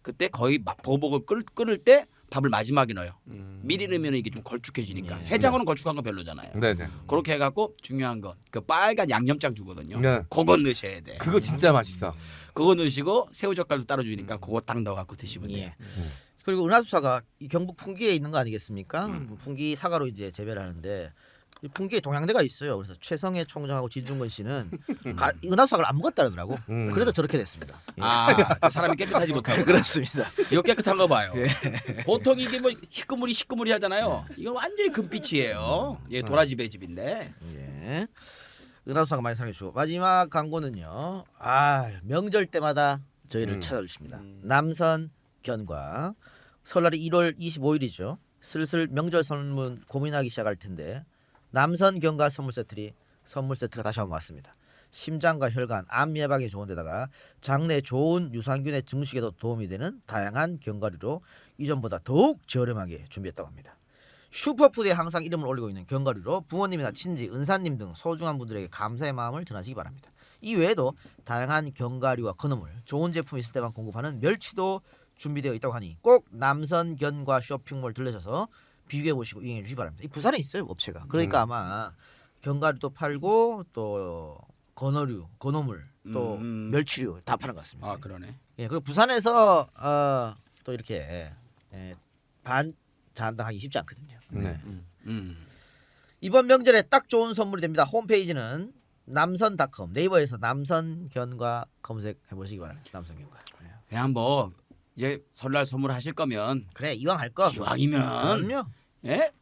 그때 거의 막 보글보글 끓을 때 밥을 마지막에 넣어요. 미리 넣으면 이게 좀 걸쭉해지니까. 해장으로는 걸쭉한 건 별로잖아요. 네네. 그렇게 해갖고 중요한 건 그 빨간 양념장 주거든요. 네. 그거 넣으셔야 돼. 그거 진짜 맛있어. 그거 넣으시고 새우젓갈도 따로 주니까 그거 딱 넣어갖고 드시면 돼요. 예. 그리고 은하수사가 이 경북 풍기에 있는 거 아니겠습니까? 풍기 사과로 이제 재배를 하는데 이 풍기에 동양대가 있어요. 그래서 최성해 총장하고 진중권 씨는 은하수사를 안 먹었다 그러더라고. 그래서 저렇게 됐습니다. 예. 아, 사람이 깨끗하지 못하고. 그렇습니다. 이거 깨끗한 거 봐요. 보통 이게 뭐 희끄무리 하잖아요. 이건 완전히 금빛이에요. 예, 도라지 배즙인데. 예. 은하수사가 많이 사랑해 주시고 마지막 광고는요. 명절 때마다 저희를 찾아주십니다. 남선 견과 설날이 1월 25일이죠. 슬슬 명절 선물 고민하기 시작할 텐데 남선 견과 선물 세트가 다시 한번 왔습니다. 심장과 혈관, 암 예방에 좋은 데다가 장내 좋은 유산균의 증식에도 도움이 되는 다양한 견과류로 이전보다 더욱 저렴하게 준비했다고 합니다. 슈퍼푸드에 항상 이름을 올리고 있는 견과류로 부모님이나 친지, 은사님 등 소중한 분들에게 감사의 마음을 전하시기 바랍니다. 이 외에도 다양한 견과류와 건어물, 좋은 제품 있을 때만 공급하는 멸치도 준비되어 있다고 하니 꼭 남선 견과 쇼핑몰 들르셔서 비교해 보시고 이용해 주시기 바랍니다. 이 부산에 있어요 업체가. 그러니까 아마 견과류도 팔고 또 건어류, 건어물, 또 멸치류 다 파는 것 같습니다. 아, 그러네. 예, 그리고 부산에서 또 이렇게 반찬당하기 쉽지 않거든요. 네. 이번 명절에 딱 좋은 선물이 됩니다. 홈페이지는 남선닷컴 네이버에서 남선견과 검색해 보시기 바랍니다. 남선견과. 그냥 뭐 이제 설날 선물 하실 거면 그래 이왕 할 거. 이왕이면 그럼요. 예?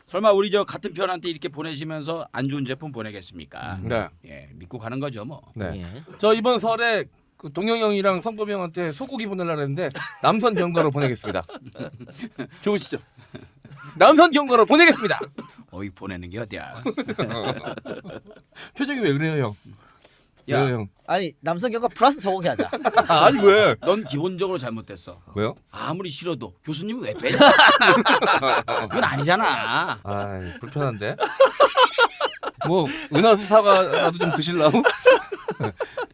설마 우리 저 같은 편한테 이렇게 보내시면서 안 좋은 제품 보내겠습니까? 네. 예, 믿고 가는 거죠 뭐. 네. 예. 저 이번 설에 그 동영 형이랑 성범이 형한테 소고기 보내려고 했는데 남선 견과로 보내겠습니다. 좋으시죠? 남선 견과로 보내겠습니다. 어이 보내는 게 어디야? 표정이 왜 그래요 형? 야. 왜요 형? 아니 남선견과 플러스 소고기 하자. 아니 왜? 넌 기본적으로 잘못됐어. 왜요? 아무리 싫어도 교수님은 왜 빼냐? 그건 아니잖아. 아 불편한데. 뭐 은하수 사과라도 좀 드실라고?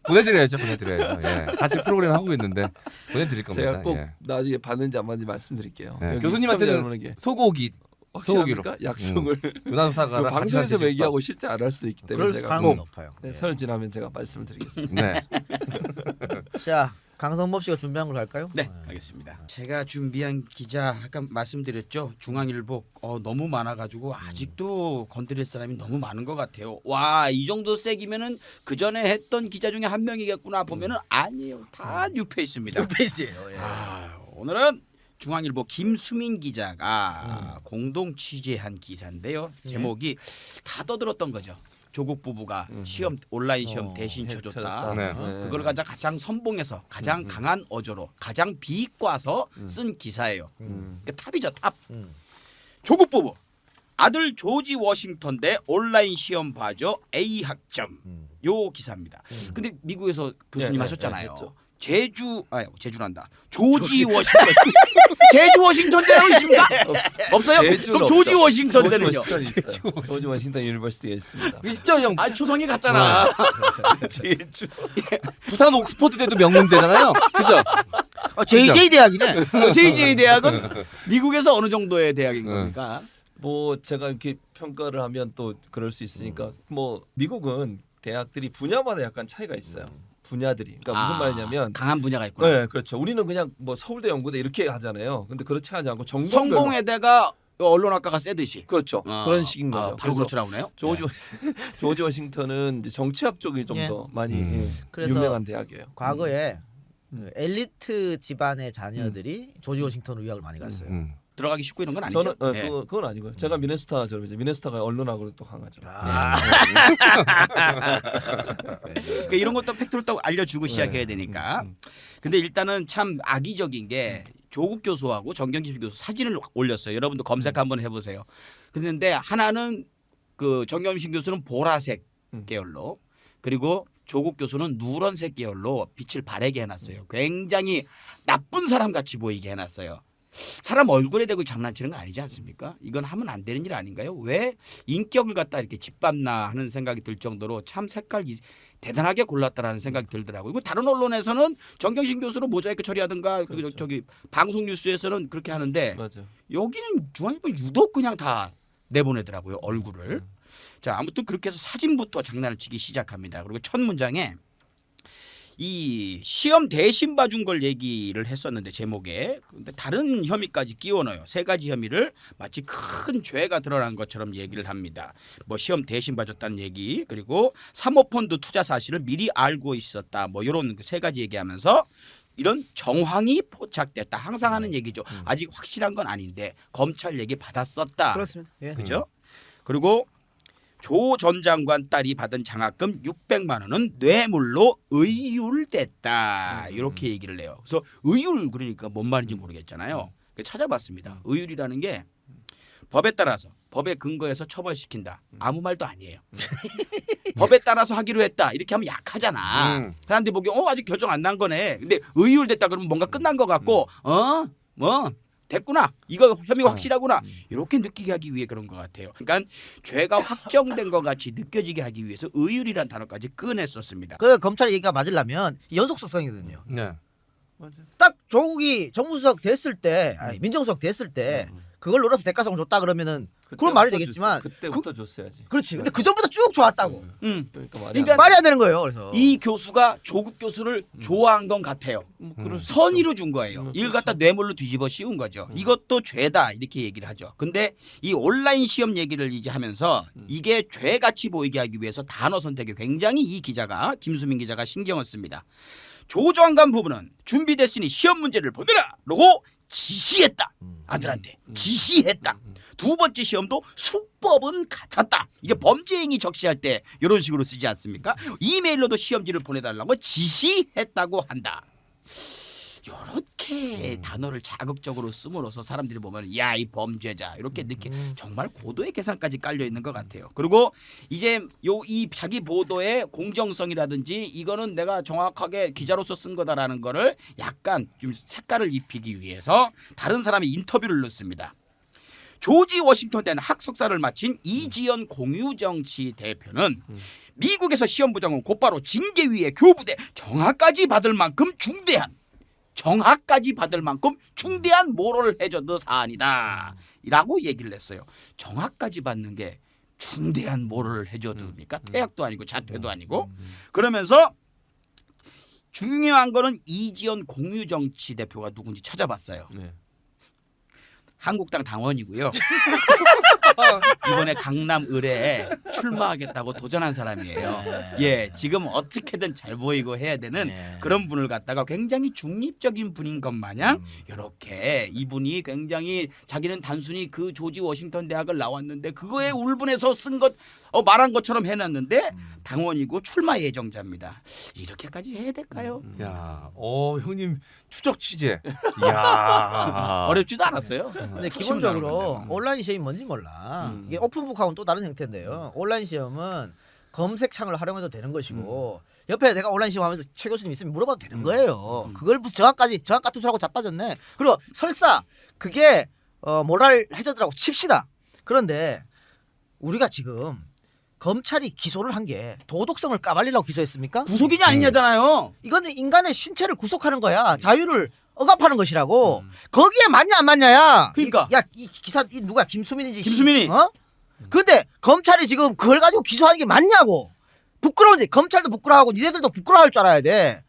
보내드려야죠. 예. 같이 프로그램 하고 있는데 보내드릴 겁니다. 제가 꼭 예. 나중에 받는지 안 받는지 말씀드릴게요. 네. 여기 교수님한테는 시청자분에게 소고기 확실합니까? 약속을 은하수 사과를 방송에서 얘기하고 실제 안 할 수도 있기 때문에 그럴 제가 가능성이 꼭 높아요. 네, 설 지나면 제가 말씀을 드리겠습니다. 네. 자 강성범 씨가 준비한 걸 갈까요? 네, 알겠습니다. 제가 준비한 기자 아까 말씀드렸죠. 중앙일보 너무 많아가지고 아직도 건드릴 사람이 너무 많은 것 같아요. 와, 이 정도 세기면은 그 전에 했던 기자 중에 한 명이겠구나 보면은 아니에요. 다 뉴페이스입니다. 뉴페이스예요. 예. 오늘은 중앙일보 김수민 기자가 공동 취재한 기사인데요. 제목이 다 떠들었던 거죠. 조국 부부가 시험 온라인 시험 대신 쳐줬다. 네. 그걸 가장 선봉해서 가장 강한 어조로 가장 비과서 쓴 기사예요. 그러니까 탑이죠 탑. 조국 부부 아들 조지 워싱턴 대 온라인 시험 봐줘 A 학점 요 기사입니다. 근데 미국에서 교수님 네, 하셨잖아요. 네, 제주란다. 조지 워싱턴. 제주 워싱턴 대학은 있습니까? 없어요? 그럼 조지 워싱턴 대는요? 있어요. 조지 워싱턴 유니버시티에 있습니다. 있죠 형. 아 초성이 같잖아. 제주. 부산 옥스퍼드 대도 명문대잖아요. 그죠? JJ 대학이네. JJ 대학은 미국에서 어느 정도의 대학인 겁니까? 뭐 제가 이렇게 평가를 하면 또 그럴 수 있으니까 뭐 미국은 대학들이 분야마다 약간 차이가 있어요. 분야들이. 그러니까 무슨 말이냐면 강한 분야가 있구나. 네, 그렇죠. 우리는 그냥 뭐 서울대, 연구대 이렇게 하잖아요. 근데 그렇지 하지 않고 전공별로 성공회대가 언론학과가 세듯이. 그렇죠. 그런 식인 거죠. 바로 그래서 그렇게 나오네요. 조지 워싱턴은 이제 정치학 쪽이 좀 더 많이 그래서 유명한 대학이에요. 과거에 그 엘리트 집안의 자녀들이 조지 워싱턴 의학을 많이 갔어요. 들어가기 쉽고 이런 건 아니죠. 저는 네. 그건 아니고요. 제가 미네소타 졸업이죠. 미네소타가 언론학으로 또 강하죠. 그러니까 이런 것도 팩트로 또 알려주고 시작해야 되니까. 근데 일단은 참 악의적인 게 조국 교수하고 정경심 교수 사진을 올렸어요. 여러분도 검색 한번 해보세요. 그런데 하나는 그 정경심 교수는 보라색 계열로 그리고 조국 교수는 누런색 계열로 빛을 바래게 해놨어요. 굉장히 나쁜 사람 같이 보이게 해놨어요. 사람 얼굴에 대고 장난치는 건 아니지 않습니까? 이건 하면 안 되는 일 아닌가요? 왜 인격을 갖다 이렇게 짓밟나 하는 생각이 들 정도로 참 색깔 대단하게 골랐다라는 생각이 들더라고요. 그리고 다른 언론에서는 정경심 교수로 모자이크 처리하든가 그리고 그렇죠. 저기 방송 뉴스에서는 그렇게 하는데 맞아. 여기는 중앙일보 유독 그냥 다 내보내더라고요. 얼굴을. 자, 아무튼 그렇게 해서 사진부터 장난을 치기 시작합니다. 그리고 첫 문장에 이 시험 대신 봐준 걸 얘기를 했었는데 제목에 근데 다른 혐의까지 끼워 넣어요. 세 가지 혐의를 마치 큰 죄가 드러난 것처럼 얘기를 합니다. 뭐 시험 대신 봐줬다는 얘기 그리고 사모펀드 투자 사실을 미리 알고 있었다. 뭐 이런 세 가지 얘기하면서 이런 정황이 포착됐다. 항상 하는 얘기죠. 아직 확실한 건 아닌데 검찰 얘기 받았었다. 그렇습니다. 예. 그죠? 그리고 조 전 장관 딸이 받은 장학금 600만 원은 뇌물로 의율됐다. 이렇게 얘기를 해요. 그래서 의율 그러니까 뭔 말인지 모르겠잖아요. 그래서 찾아봤습니다. 의율이라는 게 법에 따라서 법에 근거해서 처벌시킨다. 아무 말도 아니에요. 법에 따라서 하기로 했다. 이렇게 하면 약하잖아. 사람들이 보기에 아직 결정 안 난 거네. 근데 의율됐다 그러면 뭔가 끝난 것 같고 뭐 됐구나. 이거 혐의가 확실하구나. 이렇게 느끼게 하기 위해 그런 것 같아요. 그러니까 죄가 확정된 것 같이 느껴지게 하기 위해서 의율이란 단어까지 꺼냈었습니다. 그 검찰의 얘기가 맞으려면 연속성이거든요. 네. 맞아. 딱 조국이 정무수석 됐을 때, 아니, 민정수석 됐을 때 그걸 노려서 대가성을 줬다 그러면은 그건 말이 되겠지만 그때부터 줬어야지. 그렇지. 근데 그 전부터 쭉 좋았다고. 그러니까 그러니까 말이 안 되는 거예요. 그래서 이 교수가 조국 교수를 좋아한 건 같아요. 그럴 수 선의로 준 거예요. 이걸 그렇죠. 갖다 뇌물로 뒤집어 씌운 거죠. 이것도 죄다 이렇게 얘기를 하죠. 근데 이 온라인 시험 얘기를 이제 하면서 이게 죄같이 보이게 하기 위해서 단어 선택에 굉장히 이 기자가 김수민 기자가 신경을 씁니다. 조 장관 부부는 준비됐으니 시험 문제를 보내라! 라고 지시했다. 아들한테 지시했다. 두 번째 시험도 수법은 같았다. 이게 범죄 행위 적시할 때 이런 식으로 쓰지 않습니까? 이메일로도 시험지를 보내달라고 지시했다고 한다. 이렇게 단어를 자극적으로 씀으로써 사람들이 보면 야 이 범죄자 이렇게 느끼 정말 고도의 계산까지 깔려 있는 것 같아요. 그리고 이제 이 자기 보도의 공정성이라든지 이거는 내가 정확하게 기자로서 쓴 거다라는 거를 약간 좀 색깔을 입히기 위해서 다른 사람의 인터뷰를 넣습니다. 조지 워싱턴 대는 학석사를 마친 이지연 공유정치 대표는 미국에서 시험 부정은 곧바로 징계위의 교부대 정학까지 받을 만큼 중대한 모럴 해저드 사안이다 라고 얘기를 했어요. 정학까지 받는 게 중대한 모럴 해저드입니까? 태학도 아니고 자퇴도 아니고. 그러면서 중요한 거는 이지연 공유정치 대표가 누군지 찾아봤어요. 네. 한국당 당원이고요. 이번에 강남 을에 출마하겠다고 도전한 사람이에요. 예, 지금 어떻게든 잘 보이고 해야 되는 그런 분을 갖다가 굉장히 중립적인 분인 것 마냥 이렇게 이분이 굉장히 자기는 단순히 그 조지 워싱턴 대학을 나왔는데 그거에 울분해서 쓴 것 말한 것처럼 해놨는데 당원이고 출마 예정자입니다. 이렇게까지 해야 될까요? 야, 형님 추적 취재. 야, 어렵지도 않았어요. 근데 기본적으로 온라인 시험이 뭔지 몰라. 이게 오픈북하고는 또 다른 형태인데요. 온라인 시험은 검색창을 활용해도 되는 것이고 옆에 내가 온라인 시험하면서 최 교수님 있으면 물어봐도 되는 거예요. 그걸 무슨 정학 같은 소리하고 자빠졌네. 그리고 설사 그게 모랄 해저드라고 칩시다. 그런데 우리가 지금 검찰이 기소를 한 게 도덕성을 까발리려고 기소했습니까? 구속이냐 아니냐잖아요. 이거는 인간의 신체를 구속하는 거야. 자유를 억압하는 것이라고. 거기에 맞냐 안 맞냐야. 그러니까. 이 기사 이 누가 김수민이지. 김수민이. 근데 검찰이 지금 그걸 가지고 기소하는 게 맞냐고. 부끄러운지 검찰도 부끄러워하고 니네들도 부끄러워할 줄 알아야 돼.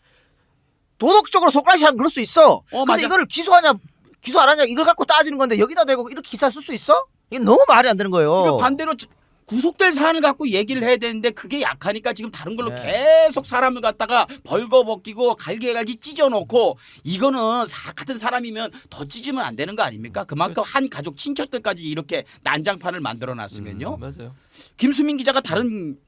도덕적으로 손가락질하면 그럴 수 있어. 근데 맞아. 이거를 기소하냐 기소 안 하냐 이걸 갖고 따지는 건데 여기다 대고 이렇게 기사 쓸 수 있어? 이게 너무 말이 안 되는 거예요. 이거 반대로 구속될 사안을 갖고 얘기를 해야 되는데 그게 약하니까 지금 다른 걸로 네. 계속 사람을 갖다가 벌거벗기고 갈기갈기 찢어놓고 이거는 같은 사람이면 더 찢으면 안 되는 거 아닙니까? 그만큼 한 가족 친척들까지 이렇게 난장판을 만들어놨으면요. 맞아요. 김수민 기자가 다른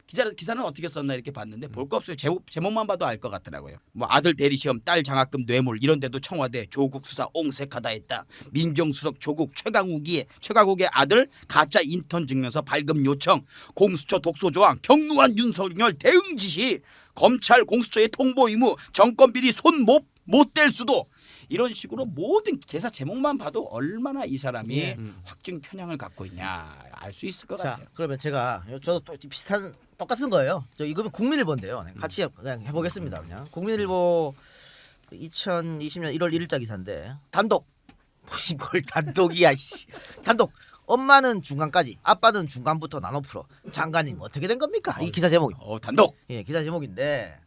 기사는 어떻게 썼나 이렇게 봤는데 볼 거 없어요. 제목만 봐도 알 것 같더라고요. 뭐 아들 대리시험, 딸 장학금 뇌물 이런 데도 청와대 조국 수사 옹색하다 했다. 민정수석 조국 최강욱의 아들 가짜 인턴 증명서 발급 요청, 공수처 독소 조항, 경루한 윤석열 대응 지시, 검찰 공수처의 통보 의무, 정권 비리 손 못 댈 수도. 이런 식으로 모든 기사 제목만 봐도 얼마나 이 사람이 확증 편향을 갖고 있냐 알 수 있을 것 같아요. 그러면 저도 또 비슷한 똑같은 거예요. 이거는 국민일보인데요. 같이 그냥 해보겠습니다. 그냥 국민일보 2020년 1월 1일자 기사인데 단독 뭘 단독이야 씨. 단독 엄마는 중간까지 아빠는 중간부터 나눠 풀어 장관님 어떻게 된 겁니까? 이 기사 제목이. 단독. 예, 기사 제목인데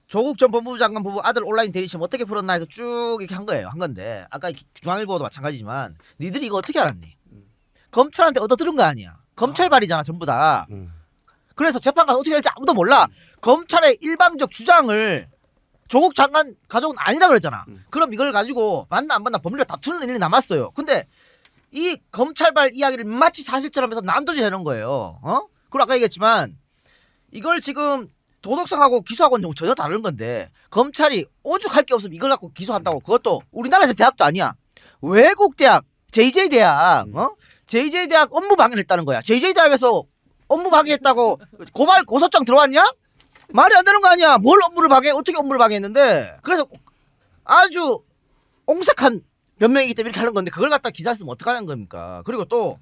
조국 전 법무부 장관 부부 아들 온라인 대리시험 어떻게 풀었나 해서 쭉 이렇게 한 거예요. 한 건데 아까 중앙일보도 마찬가지지만 니들이 이거 어떻게 알았니? 검찰한테 얻어 들은 거 아니야. 검찰 발이잖아 전부 다. 그래서 재판 가서 어떻게 될지 아무도 몰라. 검찰의 일방적 주장을 조국 장관 가족은 아니라 그랬잖아. 그럼 이걸 가지고 맞나 안 맞나 법리로 다투는 일이 남았어요. 근데 이 검찰발 이야기를 마치 사실처럼 해서 난도질 해놓은 거예요. 그리고 아까 얘기했지만 이걸 지금 도덕성하고 기소하고는 전혀 다른 건데 검찰이 오죽할 게 없으면 이걸 갖고 기소한다고. 그것도 우리나라에서 대학도 아니야. 외국 대학 JJ 대학 JJ 대학 업무 방해를 했다는 거야. JJ 대학에서 업무 방해했다고 고소장 들어왔냐? 말이 안 되는 거 아니야. 뭘 업무를 방해? 어떻게 업무를 방해했는데? 그래서 아주 옹색한 변명이기 때문에 이렇게 하는 건데 그걸 갖다 기사에 쓰면 어떡하는 겁니까? 그리고 또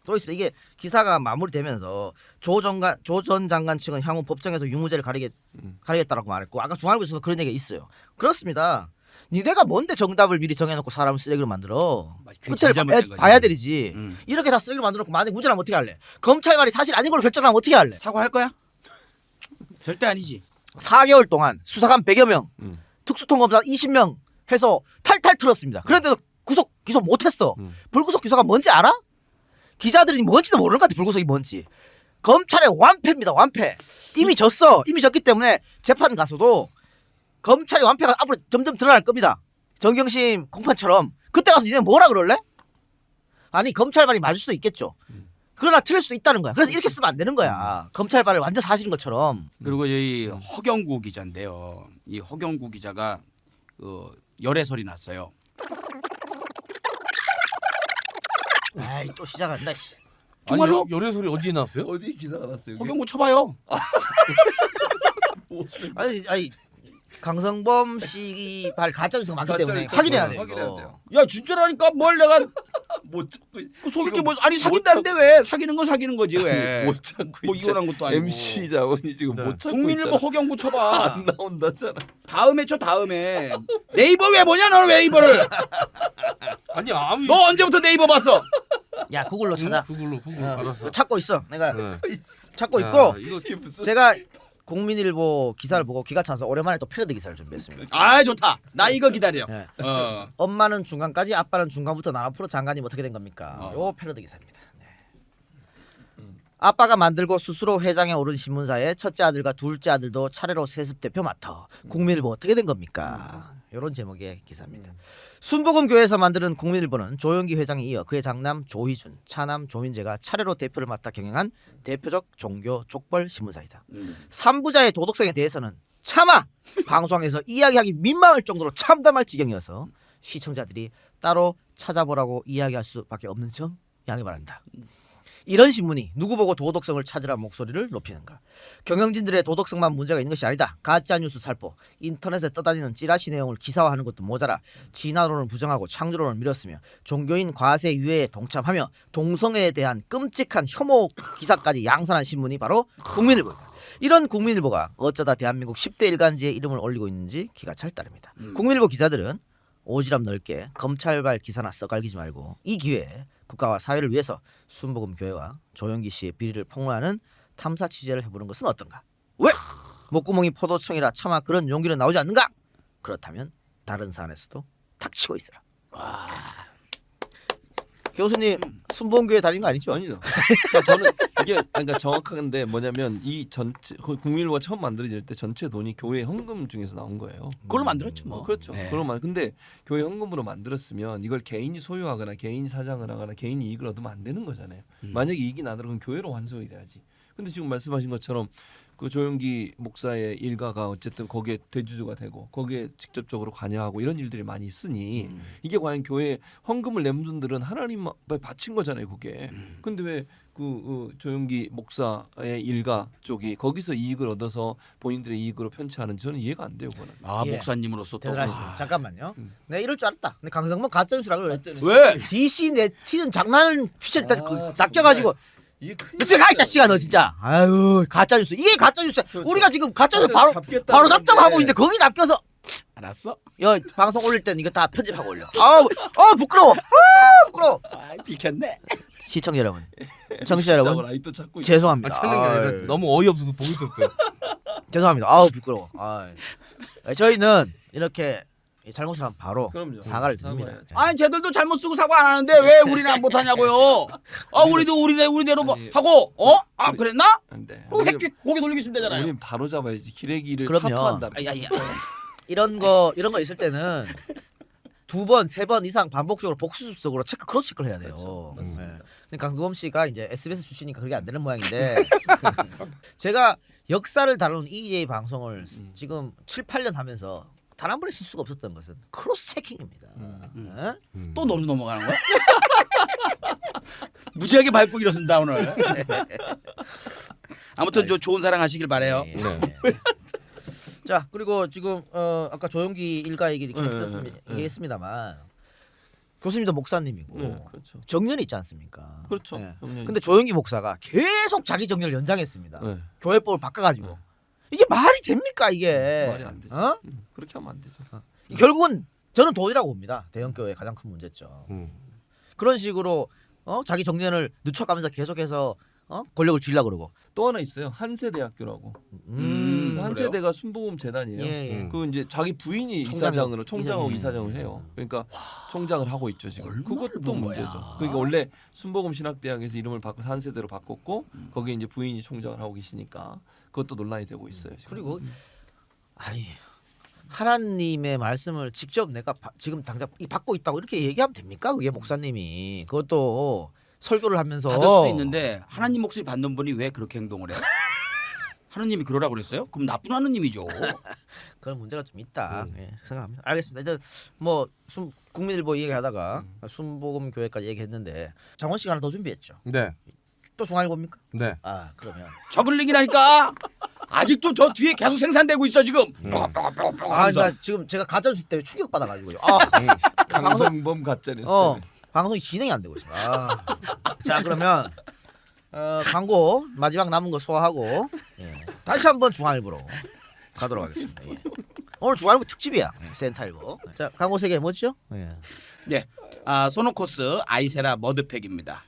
있습니다. 이게 기사가 마무리되면서 조 전 장관 측은 향후 법정에서 유무죄를 가리겠다라고 말했고 아까 중앙일보에서도 그런 얘기가 있어요. 그렇습니다. 니네가 뭔데 정답을 미리 정해놓고 사람을 쓰레기로 만들어? 끝을 봐야 되지. 이렇게 다 쓰레기로 만들어놓고 만약 무죄라면 어떻게 할래? 검찰 말이 사실 아닌 걸로 결정하면 어떻게 할래? 사과할 거야? 절대 아니지. 4개월 동안 수사관 100여 명, 특수통검사 20명 해서 탈탈 틀었습니다. 그런데도 기소 못했어. 불구속 기소가 뭔지 알아? 기자들이 뭔지도 모르는 것 같아. 불구속이 뭔지. 검찰의 완패입니다. 완패. 이미 졌어. 이미 졌기 때문에 재판 가서도 검찰의 완패가 앞으로 점점 드러날 겁니다. 정경심 공판처럼. 그때 가서 니네 뭐라 그럴래? 아니 검찰 말이 맞을 수도 있겠죠. 그러나 틀릴 수도 있다는 거야. 그래서 이렇게 쓰면 안 되는 거야. 검찰 말을 완전 사실인 것처럼. 그리고 이 허경구 기자인데요. 이 허경구 기자가 열애설이 났어요. 아이 또 시작한다. 정말로? 아니, 열애 소리 어디에 나왔어요? 어디 기사가 났어요? 허경구 쳐봐요. 아니 강성범 씨 발 가짜 뉴스가 많기 때문에 확인해야 돼요. 확인해야 돼요. 야 진짜라니까 뭘 내가 못 참고 속일 게 뭐 아니 사귄다는데 왜 사귀는 건 사귀는 거지 왜? 못 참고 뭐 이혼한 것도 아니고. MC 자원이 지금 못 참고 국민일보 있잖아. 허경구 쳐봐. 안 나온다잖아. 다음에 쳐 다음에. 네이버 왜 뭐냐 너는 왜 네이버를? 아니 아무 너 언제부터 네이버 봤어? 야 구글로 찾아. 구글로 알았어. 찾고 있어. 내가 네. 찾고 야, 있고 이게 무슨 제가 국민일보 기사를 보고 기가 차서 오랜만에 또 패러디 기사를 준비했습니다. 아 좋다. 나 이거 기다려. 네. 어. 엄마는 중간까지 아빠는 중간부터 나눠 풀어 장관님 어떻게 된 겁니까? 요 패러디 기사입니다. 네. 아빠가 만들고 스스로 회장에 오른 신문사에 첫째 아들과 둘째 아들도 차례로 세습 대표 맡아 국민일보 어떻게 된 겁니까? 이런 제목의 기사입니다. 순복음교회에서 만드는 국민일보는 조영기 회장에 이어 그의 장남 조희준, 차남 조민재가 차례로 대표를 맡아 경영한 대표적 종교 족벌 신문사이다. 3부자의 도덕성에 대해서는 차마 방송에서 이야기하기 민망할 정도로 참담할 지경이어서 시청자들이 따로 찾아보라고 이야기할 수밖에 없는 점 양해 바란다. 이런 신문이 누구 보고 도덕성을 찾으라 목소리를 높이는가? 경영진들의 도덕성만 문제가 있는 것이 아니다. 가짜뉴스 살포, 인터넷에 떠다니는 찌라시 내용을 기사화하는 것도 모자라 진화론을 부정하고 창조론을 밀었으며 종교인 과세 유예에 동참하며 동성애에 대한 끔찍한 혐오 기사까지 양산한 신문이 바로 국민일보입니다. 이런 국민일보가 어쩌다 대한민국 10대 일간지에 이름을 올리고 있는지 기가 찰 따릅니다. 국민일보 기자들은 오지랖 넓게 검찰발 기사나 써갈기지 말고 이 기회에 국가와 사회를 위해서 순복음교회와 조영기 씨의 비리를 폭로하는 탐사 취재를 해보는 것은 어떤가? 왜? 목구멍이 포도청이라 차마 그런 용기는 나오지 않는가? 그렇다면 다른 사안에서도 닥치고 있어라. 와. 교수님 순복음교회 다닌 거 아니죠? 아니죠. 그러니까 저는 이게 그러니까 정확한데 뭐냐면 이 전체 국민일보가 처음 만들어질 때 전체 돈이 교회 헌금 중에서 나온 거예요. 그걸로 만들었죠 뭐. 그렇죠. 네. 근데 교회 헌금으로 만들었으면 이걸 개인이 소유하거나 개인이 사장을 하거나 개인이 이익을 얻으면 안 되는 거잖아요. 만약에 이익이 나더라도 교회로 환수해야 돼야지. 근데 지금 말씀하신 것처럼 그 조영기 목사의 일가가 어쨌든 거기에 대주주가 되고 거기에 직접적으로 관여하고 이런 일들이 많이 있으니 이게 과연 교회 헌금을 낸 분들은 하나님 앞에 바친 거잖아요, 그게. 근데 왜 그 조영기 목사의 일가 쪽이 거기서 이익을 얻어서 본인들의 이익으로 편취하는지 저는 이해가 안 돼요, 그거는. 아 예. 목사님으로서 또 대단하십니다. 잠깐만요. 내가 이럴 줄 알았다. 근데 강성범 가짜뉴스라고 그래. 왜? DC 네티즌 장난을 피셜 낚여가지고 이게 큰일 집에 가 이 자식아 너 진짜. 아유 가짜뉴스 이게 가짜뉴스야. 그렇죠. 우리가 지금 가짜뉴스 가짜 잡겠다는 바로 잡자하고 건데. 있는데 거기 낚여서 알았어? 야 방송 올릴 땐 이거 다 편집하고 올려. 부끄러워. 부끄러워. 아 들켰네. 시청자 여러분, 청취자 여러분 라이트 찾고 죄송합니다. 찾는 게 아니라 아유, 너무 어이없어서 보기 좋고요. 죄송합니다. 부끄러워. 저희는 이렇게 잘못을 하면 바로 그럼요. 사과를 드립니다. 사과해야죠. 아니 쟤들도 잘못 쓰고 사과 안 하는데 왜 우리는 못 하냐고요? 우리도 우리대로 뭐 아니, 하고 그랬나? 안 돼. 그럼 획 고개 돌리고 있으면 되잖아요. 우리는 바로 잡아야지. 기레기를 그럼요. 카파한다. 이런 거 있을 때는 2번, 3번 이상 반복적으로 복수습적으로 크로스 체크를 해야 돼요. 그렇죠. 네. 근데 강성범 씨가 이제 SBS 출신이니까 그게 안 되는 모양인데 제가 역사를 다루는 EJ 방송을 지금 7, 8년 하면서 단 한 번의 실수가 없었던 것은 크로스 체킹입니다. 네? 또 너로 넘어가는 거야? 무지하게 밟고 일어선다 오늘. 아무튼 저 좋은 사랑 하시길 바래요. 네. 자 그리고 지금 아까 조영기 일가 얘기 이렇게 얘기했습니다만 교수님도 목사님이고 네, 그렇죠. 정년이 있지 않습니까? 그렇죠. 네. 정년이 근데 조영기 목사가 계속 자기 정년을 연장했습니다. 네. 교회법을 바꿔가지고 이게 말이 됩니까 이게? 말이 안 되죠. 어? 그렇게 하면 안 되죠. 결국은 저는 돈이라고 봅니다. 대형 교회의 가장 큰 문제점. 그런 식으로 자기 정년을 늦춰가면서 계속해서 권력을 쥐려고 그러고. 또 하나 있어요. 한세대학교라고. 한세대가 순복음 재단이에요. 예. 그 이제 자기 부인이 총장하고 총장하고 이사장. 이사장을 해요. 그러니까 총장을 하고 있죠 지금. 얼마를 그것도 본 문제죠. 거야. 그러니까 원래 순복음 신학대학에서 이름을 바꿔서 한세대로 바꿨고 거기에 이제 부인이 총장을 하고 계시니까 그것도 논란이 되고 있어요. 지금. 그리고 하나님의 말씀을 직접 내가 지금 당장 받고 있다고 이렇게 얘기하면 됩니까? 그게 목사님이 그것도 설교를 하면서 받을 수도 있는데 하나님 목소리 받는 분이 왜 그렇게 행동을 해? 하나님이 그러라고 그랬어요? 그럼 나쁜 하나님이죠. 그런 문제가 좀 있다 생각합니다. 알겠습니다. 일단 뭐 국민일보 얘기하다가 순복음 교회까지 얘기했는데 장원 씨가 하나 더 준비했죠. 네. 또 중앙일보입니까? 네. 그러면 저글링이라니까. 아직도 저 뒤에 계속 생산되고 있어 지금. 나 지금 제가 가짜뉴스 때문에 충격 받아가지고요. 강성범 가짜뉴스. 방송이 진행이 안 되고 있어요. 자 그러면 광고 마지막 남은 거 소화하고 다시 한번 중앙일보로 가도록 하겠습니다. 오늘 중앙일보 특집이야. 센터일보. 자 광고 3개 뭐죠? 네, 소노코스 아이세라 머드팩입니다.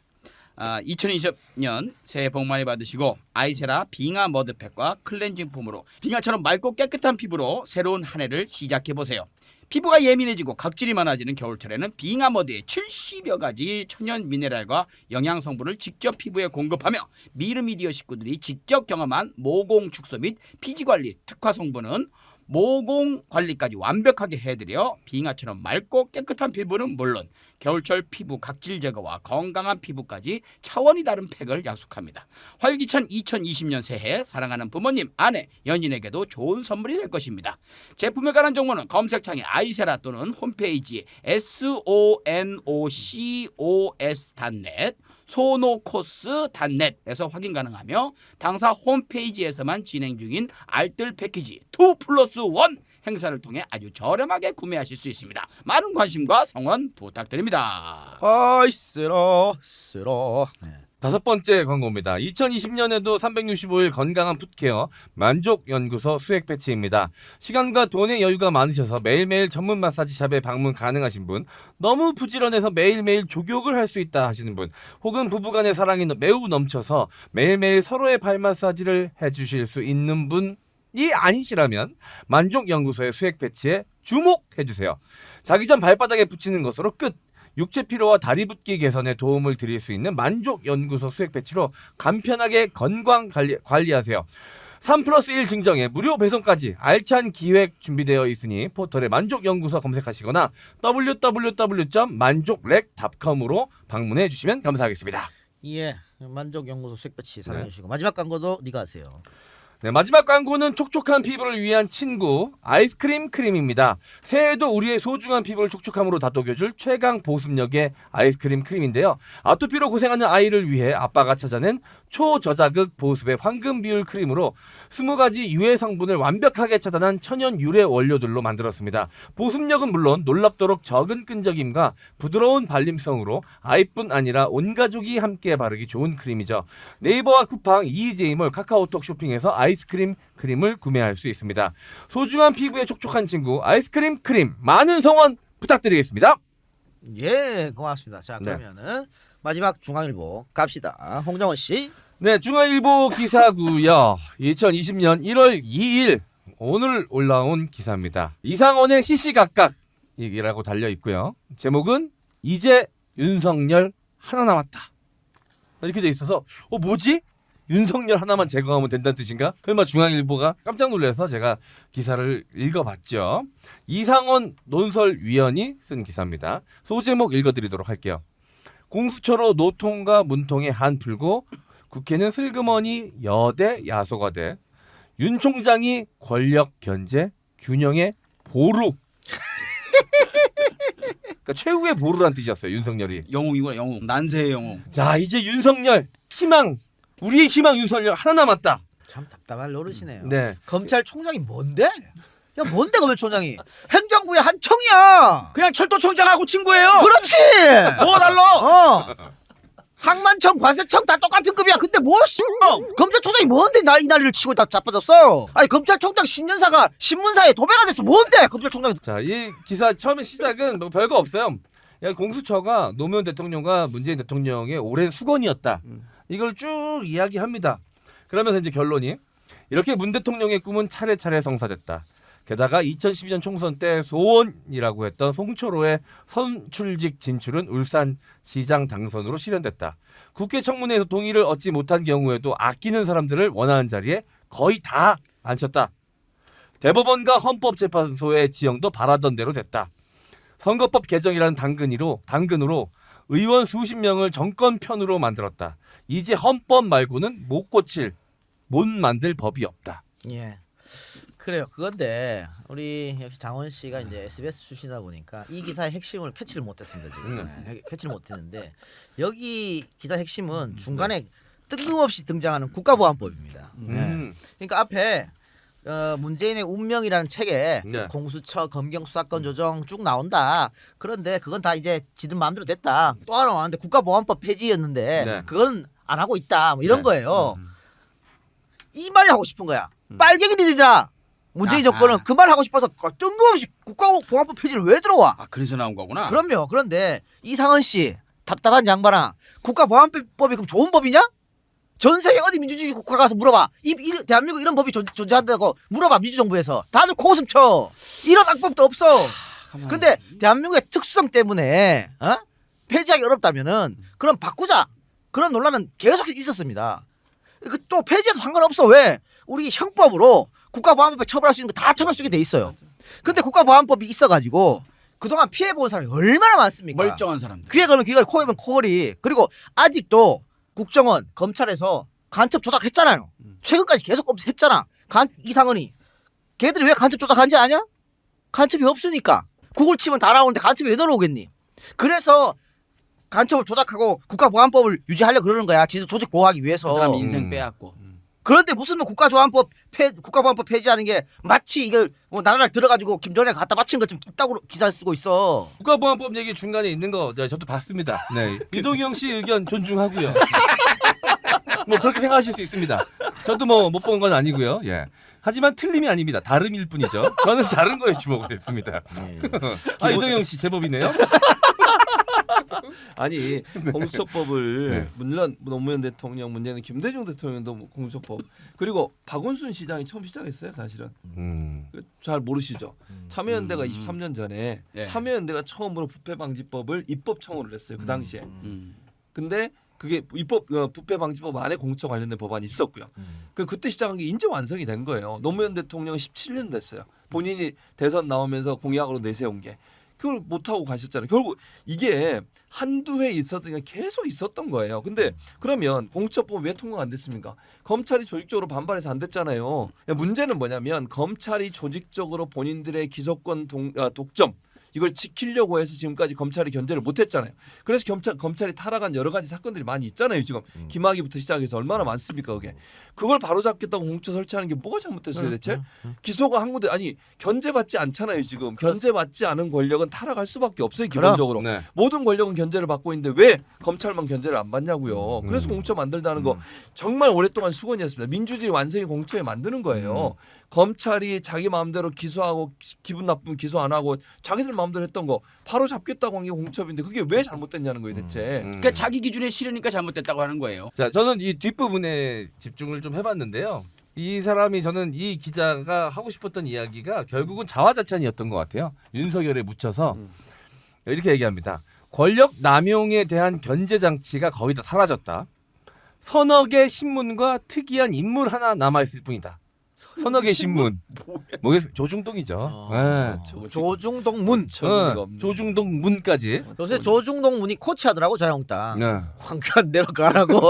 2020년 새해 복 많이 받으시고 아이세라 빙하 머드팩과 클렌징 폼으로 빙하처럼 맑고 깨끗한 피부로 새로운 한 해를 시작해 보세요. 피부가 예민해지고 각질이 많아지는 겨울철에는 빙하 머드에 70여 가지 천연 미네랄과 영양 성분을 직접 피부에 공급하며 미르미디어 식구들이 직접 경험한 모공 축소 및 피지 관리 특화 성분은 모공 관리까지 완벽하게 해드려 빙하처럼 맑고 깨끗한 피부는 물론 겨울철 피부 각질 제거와 건강한 피부까지 차원이 다른 팩을 약속합니다. 활기찬 2020년 새해 사랑하는 부모님, 아내, 연인에게도 좋은 선물이 될 것입니다. 제품에 관한 정보는 검색창에 아이세라 또는 홈페이지 sonocos.net 소노코스.net에서 확인 가능하며 당사 홈페이지에서만 진행 중인 알뜰 패키지 2+1 행사를 통해 아주 저렴하게 구매하실 수 있습니다. 많은 관심과 성원 부탁드립니다. 아이 쓰러. 네. 5번째 광고입니다. 2020년에도 365일 건강한 풋케어 만족연구소 수액 패치입니다. 시간과 돈의 여유가 많으셔서 매일매일 전문 마사지샵에 방문 가능하신 분, 너무 부지런해서 매일매일 족욕을 할 수 있다 하시는 분, 혹은 부부간의 사랑이 매우 넘쳐서 매일매일 서로의 발 마사지를 해주실 수 있는 분이 아니시라면 만족연구소의 수액 패치에 주목해주세요. 자기 전 발바닥에 붙이는 것으로 끝! 육체 피로와 다리 붓기 개선에 도움을 드릴 수 있는 만족연구소 수액 패치로 간편하게 건강 관리하세요. 3+1 증정에 무료 배송까지 알찬 기획 준비되어 있으니 포털에 만족연구소 검색하시거나 www.만족렉.com으로 방문해 주시면 감사하겠습니다. 예, 만족연구소 수액배치 사랑해 주시고 마지막 광고도 네가 하세요. 네, 마지막 광고는 촉촉한 피부를 위한 친구 아이스크림 크림입니다. 새해에도 우리의 소중한 피부를 촉촉함으로 다독여줄 최강 보습력의 아이스크림 크림인데요. 아토피로 고생하는 아이를 위해 아빠가 찾아낸 초저자극 보습의 황금 비율 크림으로 20가지 유해 성분을 완벽하게 차단한 천연 유래 원료들로 만들었습니다. 보습력은 물론 놀랍도록 적은 끈적임과 부드러운 발림성으로 아이뿐 아니라 온 가족이 함께 바르기 좋은 크림이죠. 네이버와 쿠팡, EJ몰, 카카오톡 쇼핑에서 아이스크림 크림을 구매할 수 있습니다. 소중한 피부에 촉촉한 친구 아이스크림 크림 많은 성원 부탁드리겠습니다. 예, 고맙습니다. 자, 그러면은 마지막 중앙일보 갑시다. 홍정원 씨. 네, 중앙일보 기사고요. 2020년 1월 2일 오늘 올라온 기사입니다. 이상원의 시시각각이라고 달려 있고요. 제목은 이제 윤석열 하나 남았다. 이렇게 돼 있어서 뭐지? 윤석열 하나만 제거하면 된다는 뜻인가? 설마 중앙일보가 깜짝 놀라서 제가 기사를 읽어봤죠. 이상원 논설위원이 쓴 기사입니다. 소제목 읽어드리도록 할게요. 공수처로 노통과 문통의 한 풀고 국회는 슬그머니 여대 야소가 돼 윤 총장이 권력 견제 균형의 보루. 그러니까 최후의 보루란 뜻이었어요. 윤석열이. 영웅이구나, 영웅. 난세의 영웅. 자, 이제 윤석열 희망, 우리의 희망 윤석열 하나 남았다. 참 답답할 노릇이네요. 네. 검찰총장이 뭔데? 야, 뭔데 검찰총장이? 행정부의 한 청이야. 그냥 철도청장하고 친구예요. 그렇지. 뭐 달라? 항만청, 관세청 다 똑같은 급이야. 근데 뭐 검찰총장이 뭔데 이 난리를 치고 다 자빠졌어? 아니 검찰총장 10년사가 신문사에 도배가 됐어. 뭔데 검찰총장이? 자, 이 기사 처음에 시작은 뭐 별거 없어요. 야, 공수처가 노무현 대통령과 문재인 대통령의 오랜 수건이었다. 이걸 쭉 이야기합니다. 그러면서 이제 결론이 이렇게 문 대통령의 꿈은 차례차례 성사됐다. 게다가 2012년 총선 때 소원이라고 했던 송철호의 선출직 진출은 울산시장 당선으로 실현됐다. 국회 청문회에서 동의를 얻지 못한 경우에도 아끼는 사람들을 원하는 자리에 거의 다 앉혔다. 대법원과 헌법재판소의 지형도 바라던 대로 됐다. 선거법 개정이라는 당근으로 의원 수십 명을 정권 편으로 만들었다. 이제 헌법 말고는 못 만들 법이 없다. 예. 그래요. 그건데 우리 역시 장원 씨가 이제 SBS 출신이다 보니까 이 기사의 핵심을 캐치를 못했습니다. 지금 캐치를 못했는데 여기 기사 핵심은 중간에 뜬금없이 등장하는 국가보안법입니다. 그러니까 앞에 문재인의 운명이라는 책에 공수처, 검경, 수사권 조정 쭉 나온다. 그런데 그건 다 이제 지들 마음대로 됐다. 또 하나 나왔는데 국가보안법 폐지였는데 그건 안 하고 있다. 뭐 이런 거예요. 이 말이 하고 싶은 거야. 빨갱이들이더라. 문재인 정권은 그 말 하고 싶어서 뜬금없이 국가보안법 폐지를 왜 들어와? 그래서 나온 거구나. 그럼요. 그런데 이상은 씨 답답한 양반아, 국가보안법이 그럼 좋은 법이냐? 전 세계 어디 민주주의 국가 가서 물어봐. 대한민국 이런 법이 존재한다고 물어봐. 민주정부에서 다들 코웃음 쳐. 이런 악법도 없어. 근데 대한민국의 특수성 때문에 폐지하기 어렵다면은 그럼 바꾸자. 그런 논란은 계속 있었습니다. 또 폐지해도 상관없어. 왜? 우리 형법으로 국가보안법에 처벌할 수 있는 거 다 처벌할 수 있게 돼 있어요. 근데 국가보안법이 있어가지고 그동안 피해본 사람이 얼마나 많습니까? 멀쩡한 사람들. 귀에 걸면 귀걸이, 코에 걸면 코걸이. 그리고 아직도 국정원, 검찰에서 간첩 조작했잖아요. 최근까지 계속 했잖아. 이상은이. 걔들이 왜 간첩 조작한지 아냐? 간첩이 없으니까. 구글 치면 다 나오는데 간첩이 왜 넣어오겠니? 그래서 간첩을 조작하고 국가보안법을 유지하려 그러는 거야. 조직 보호하기 위해서. 그 사람 인생 빼앗고. 그런데 무슨 뭐 국가보안법 폐지하는 게 마치 이걸 뭐 나라를 들어가지고 김정은에 갖다 바친 것좀 이따구로 기사를 쓰고 있어. 국가보안법 얘기 중간에 있는 거 저도 봤습니다. 네. 이동영 씨 의견 존중하고요. 뭐 그렇게 생각하실 수 있습니다. 저도 뭐 못 본 건 아니고요. 예. 하지만 틀림이 아닙니다. 다름일 뿐이죠. 저는 다른 거에 주목을 했습니다. 아 이동영 씨 제법이네요. 아니 공수처법을 네. 물론 노무현 대통령 문제는 김대중 대통령도 공수처법 그리고 박원순 시장이 처음 시작했어요 사실은. 잘 모르시죠. 참여연대가 23년 전에 네. 참여연대가 처음으로 부패방지법을 입법 청원을 했어요 그 당시에. 근데 그게 부패방지법 안에 공수처 관련된 법안이 있었고요. 그때 시작한 게 이제 완성이 된 거예요. 노무현 대통령 17년 됐어요. 본인이 대선 나오면서 공약으로 내세운 게. 그걸 못하고 가셨잖아요. 결국 이게 한두 해 있었던 게 계속 있었던 거예요. 근데 그러면 공수처법 왜 통과가 안 됐습니까? 검찰이 조직적으로 반발해서 안 됐잖아요. 문제는 뭐냐면 검찰이 조직적으로 본인들의 기소권 독점 이걸 지키려고 해서 지금까지 검찰이 견제를 못했잖아요. 그래서 검찰이 타락한 여러 가지 사건들이 많이 있잖아요. 지금 김학의부터 시작해서 얼마나 많습니까 그게. 그걸 바로잡겠다고 공수처 설치하는 게 뭐가 잘못됐어요 대체? 기소가 한 군데 아니 견제받지 않잖아요 지금. 견제받지 않은 권력은 타락할 수밖에 없어요 기본적으로. 네. 모든 권력은 견제를 받고 있는데 왜 검찰만 견제를 안 받냐고요. 그래서 공수처 만들다는 거 정말 오랫동안 수건이었습니다. 민주주의 완성이 공수처에 만드는 거예요. 검찰이 자기 마음대로 기소하고 기분 나쁘면 기소 안 하고 자기들 마음대로 했던 거 바로 잡겠다고 한 게 공수처인데 그게 왜 잘못됐냐는 거예요 대체. 그러니까 자기 기준에 싫으니까 잘못됐다고 하는 거예요. 자, 저는 이 뒷부분에 집중을 좀 해봤는데요. 이 사람이 저는 이 기자가 하고 싶었던 이야기가 결국은 자화자찬이었던 것 같아요. 윤석열에 묻혀서 이렇게 얘기합니다. 권력 남용에 대한 견제 장치가 거의 다 사라졌다. 서너 개 신문과 특이한 인물 하나 남아 있을 뿐이다. 서너 개 신문. 뭐겠어요? 조중동이죠. 네. 조중동 문. 조중동 문까지. 요새 조중동 문이 코치하더라고 자유한국당. 네. 황교안 내려가라고.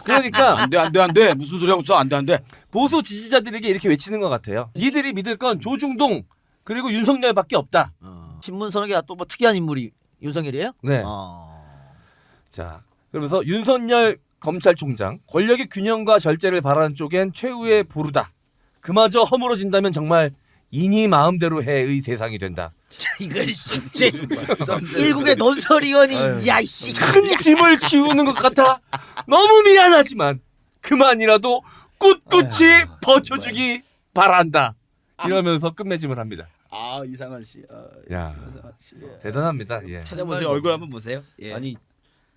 그러니까 안돼 무슨 소리 하고 있어 안돼. 보수 지지자들에게 이렇게 외치는 것 같아요. 니들이 믿을 건 조중동 그리고 윤석열밖에 없다. 신문 서너 개가 또 뭐 특이한 인물이 윤석열이에요? 네. 자, 그러면서 윤석열 검찰총장 권력의 균형과 절제를 바라는 쪽엔 최후의 보루다. 그마저 허물어진다면 정말 이니 마음대로 해의 세상이 된다. 이거 진짜 일국의 논설위원이 야이씨 큰 짐을 지우는 것 같아 너무 미안하지만 그만이라도 꿋꿋이 버텨주기 바란다. 이러면서 끝맺음을 합니다. 아 이상한 씨. 야 대단합니다. 예. 찾아보세요. 얼굴 한번 보세요. 예. 아니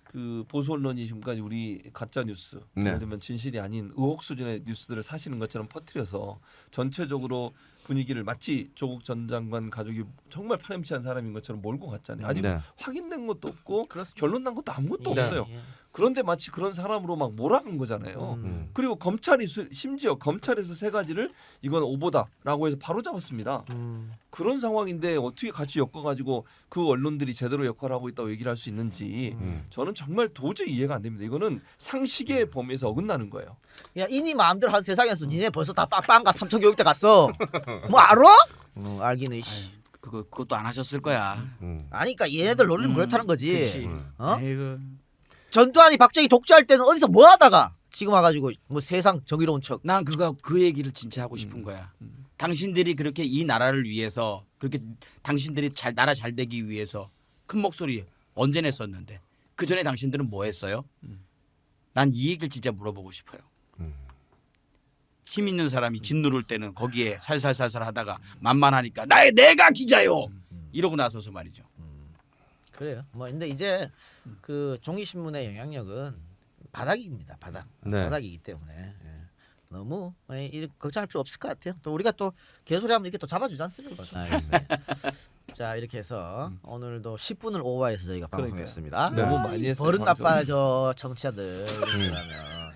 그 보수 언론이 지금까지 우리 가짜 뉴스, 예를 들면 진실이 아닌 의혹 수준의 뉴스들을 사시는 것처럼 퍼뜨려서 전체적으로 분위기를 마치 조국 전 장관 가족이 정말 파렴치한 사람인 것처럼 몰고 갔잖아요. 아직 확인된 것도 없고 결론 난 것도 아무것도 없어요. 그런데 마치 그런 사람으로 막 몰아간 거잖아요. 그리고 검찰이 심지어 검찰에서 세 가지를 이건 오보다라고 해서 바로 잡았습니다. 그런 상황인데 어떻게 같이 엮어가지고 그 언론들이 제대로 역할을 하고 있다고 얘기를 할 수 있는지 저는 정말 도저히 이해가 안 됩니다. 이거는 상식의 범위에서 어긋나는 거예요. 야 이니 마음대로 한 세상에서 니네 벌써 다 빵가 삼천교육대 갔어. 뭐 알아? 알기는 씨. 그것도 안 하셨을 거야. 아니 그러니까 얘네들 논리는 그렇다는 거지. 그치. 어? 에이구. 전두환이 박정희 독재할 때는 어디서 뭐 하다가 지금 와가지고 뭐 세상 정의로운 척. 난 그 얘기를 진짜 하고 싶은 거야. 당신들이 그렇게 이 나라를 위해서 그렇게 당신들이 나라 잘 되기 위해서 큰 목소리 언제 냈었는데 그 전에 당신들은 뭐 했어요? 난 이 얘기를 진짜 물어보고 싶어요. 힘 있는 사람이 짓누를 때는 거기에 살살살살 하다가 만만하니까 내가 기자요 이러고 나서서 말이죠. 그래요. 뭐 근데 이제 그 종이 신문의 영향력은 바닥입니다. 바닥이기 때문에 너무 걱정할 필요 없을 것 같아요. 또 우리가 또 개소리하면 이렇게 또 잡아주지 않습니까? 알겠습니다. 자 이렇게 해서 오늘도 10분을 오버해서 저희가 방송했습니다. 너무 많이 했어요. 버릇 방송. 나빠져 청취자들.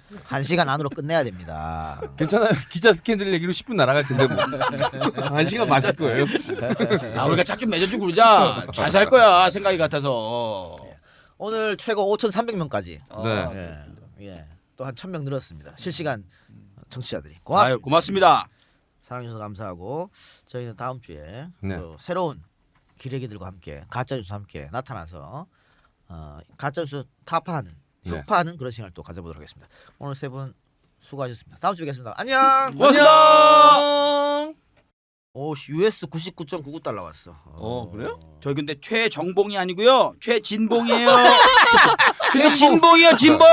1시간 안으로 끝내야 됩니다. 괜찮아요. 기자 스캔들 얘기로 10분 날아갈 텐데 뭐. 1시간 마실 거예요. 우리가 짝 좀 맺어주고 그러자. 잘 살 거야 생각이 같아서. 오늘 최고 5,300명까지. 네. 예. 또 한 1,000명 늘었습니다. 실시간 청취자들이. 고맙습니다. 고맙습니다. 사랑해주셔서 감사하고 저희는 다음 주에 네. 또 새로운 기레기들과 함께 가짜 뉴스와 함께 나타나서 가짜뉴스 타파하는 혁파하는 그런 시간을 또 가져보도록 하겠습니다. 오늘 세 분 수고하셨습니다. 다음 주에 뵙겠습니다. 안녕. 고맙습니다. 오, US 99.99달러 왔어. 그래요? 저희 근데 최정봉이 아니고요. 최진봉이에요. 최진봉이요, 진봉.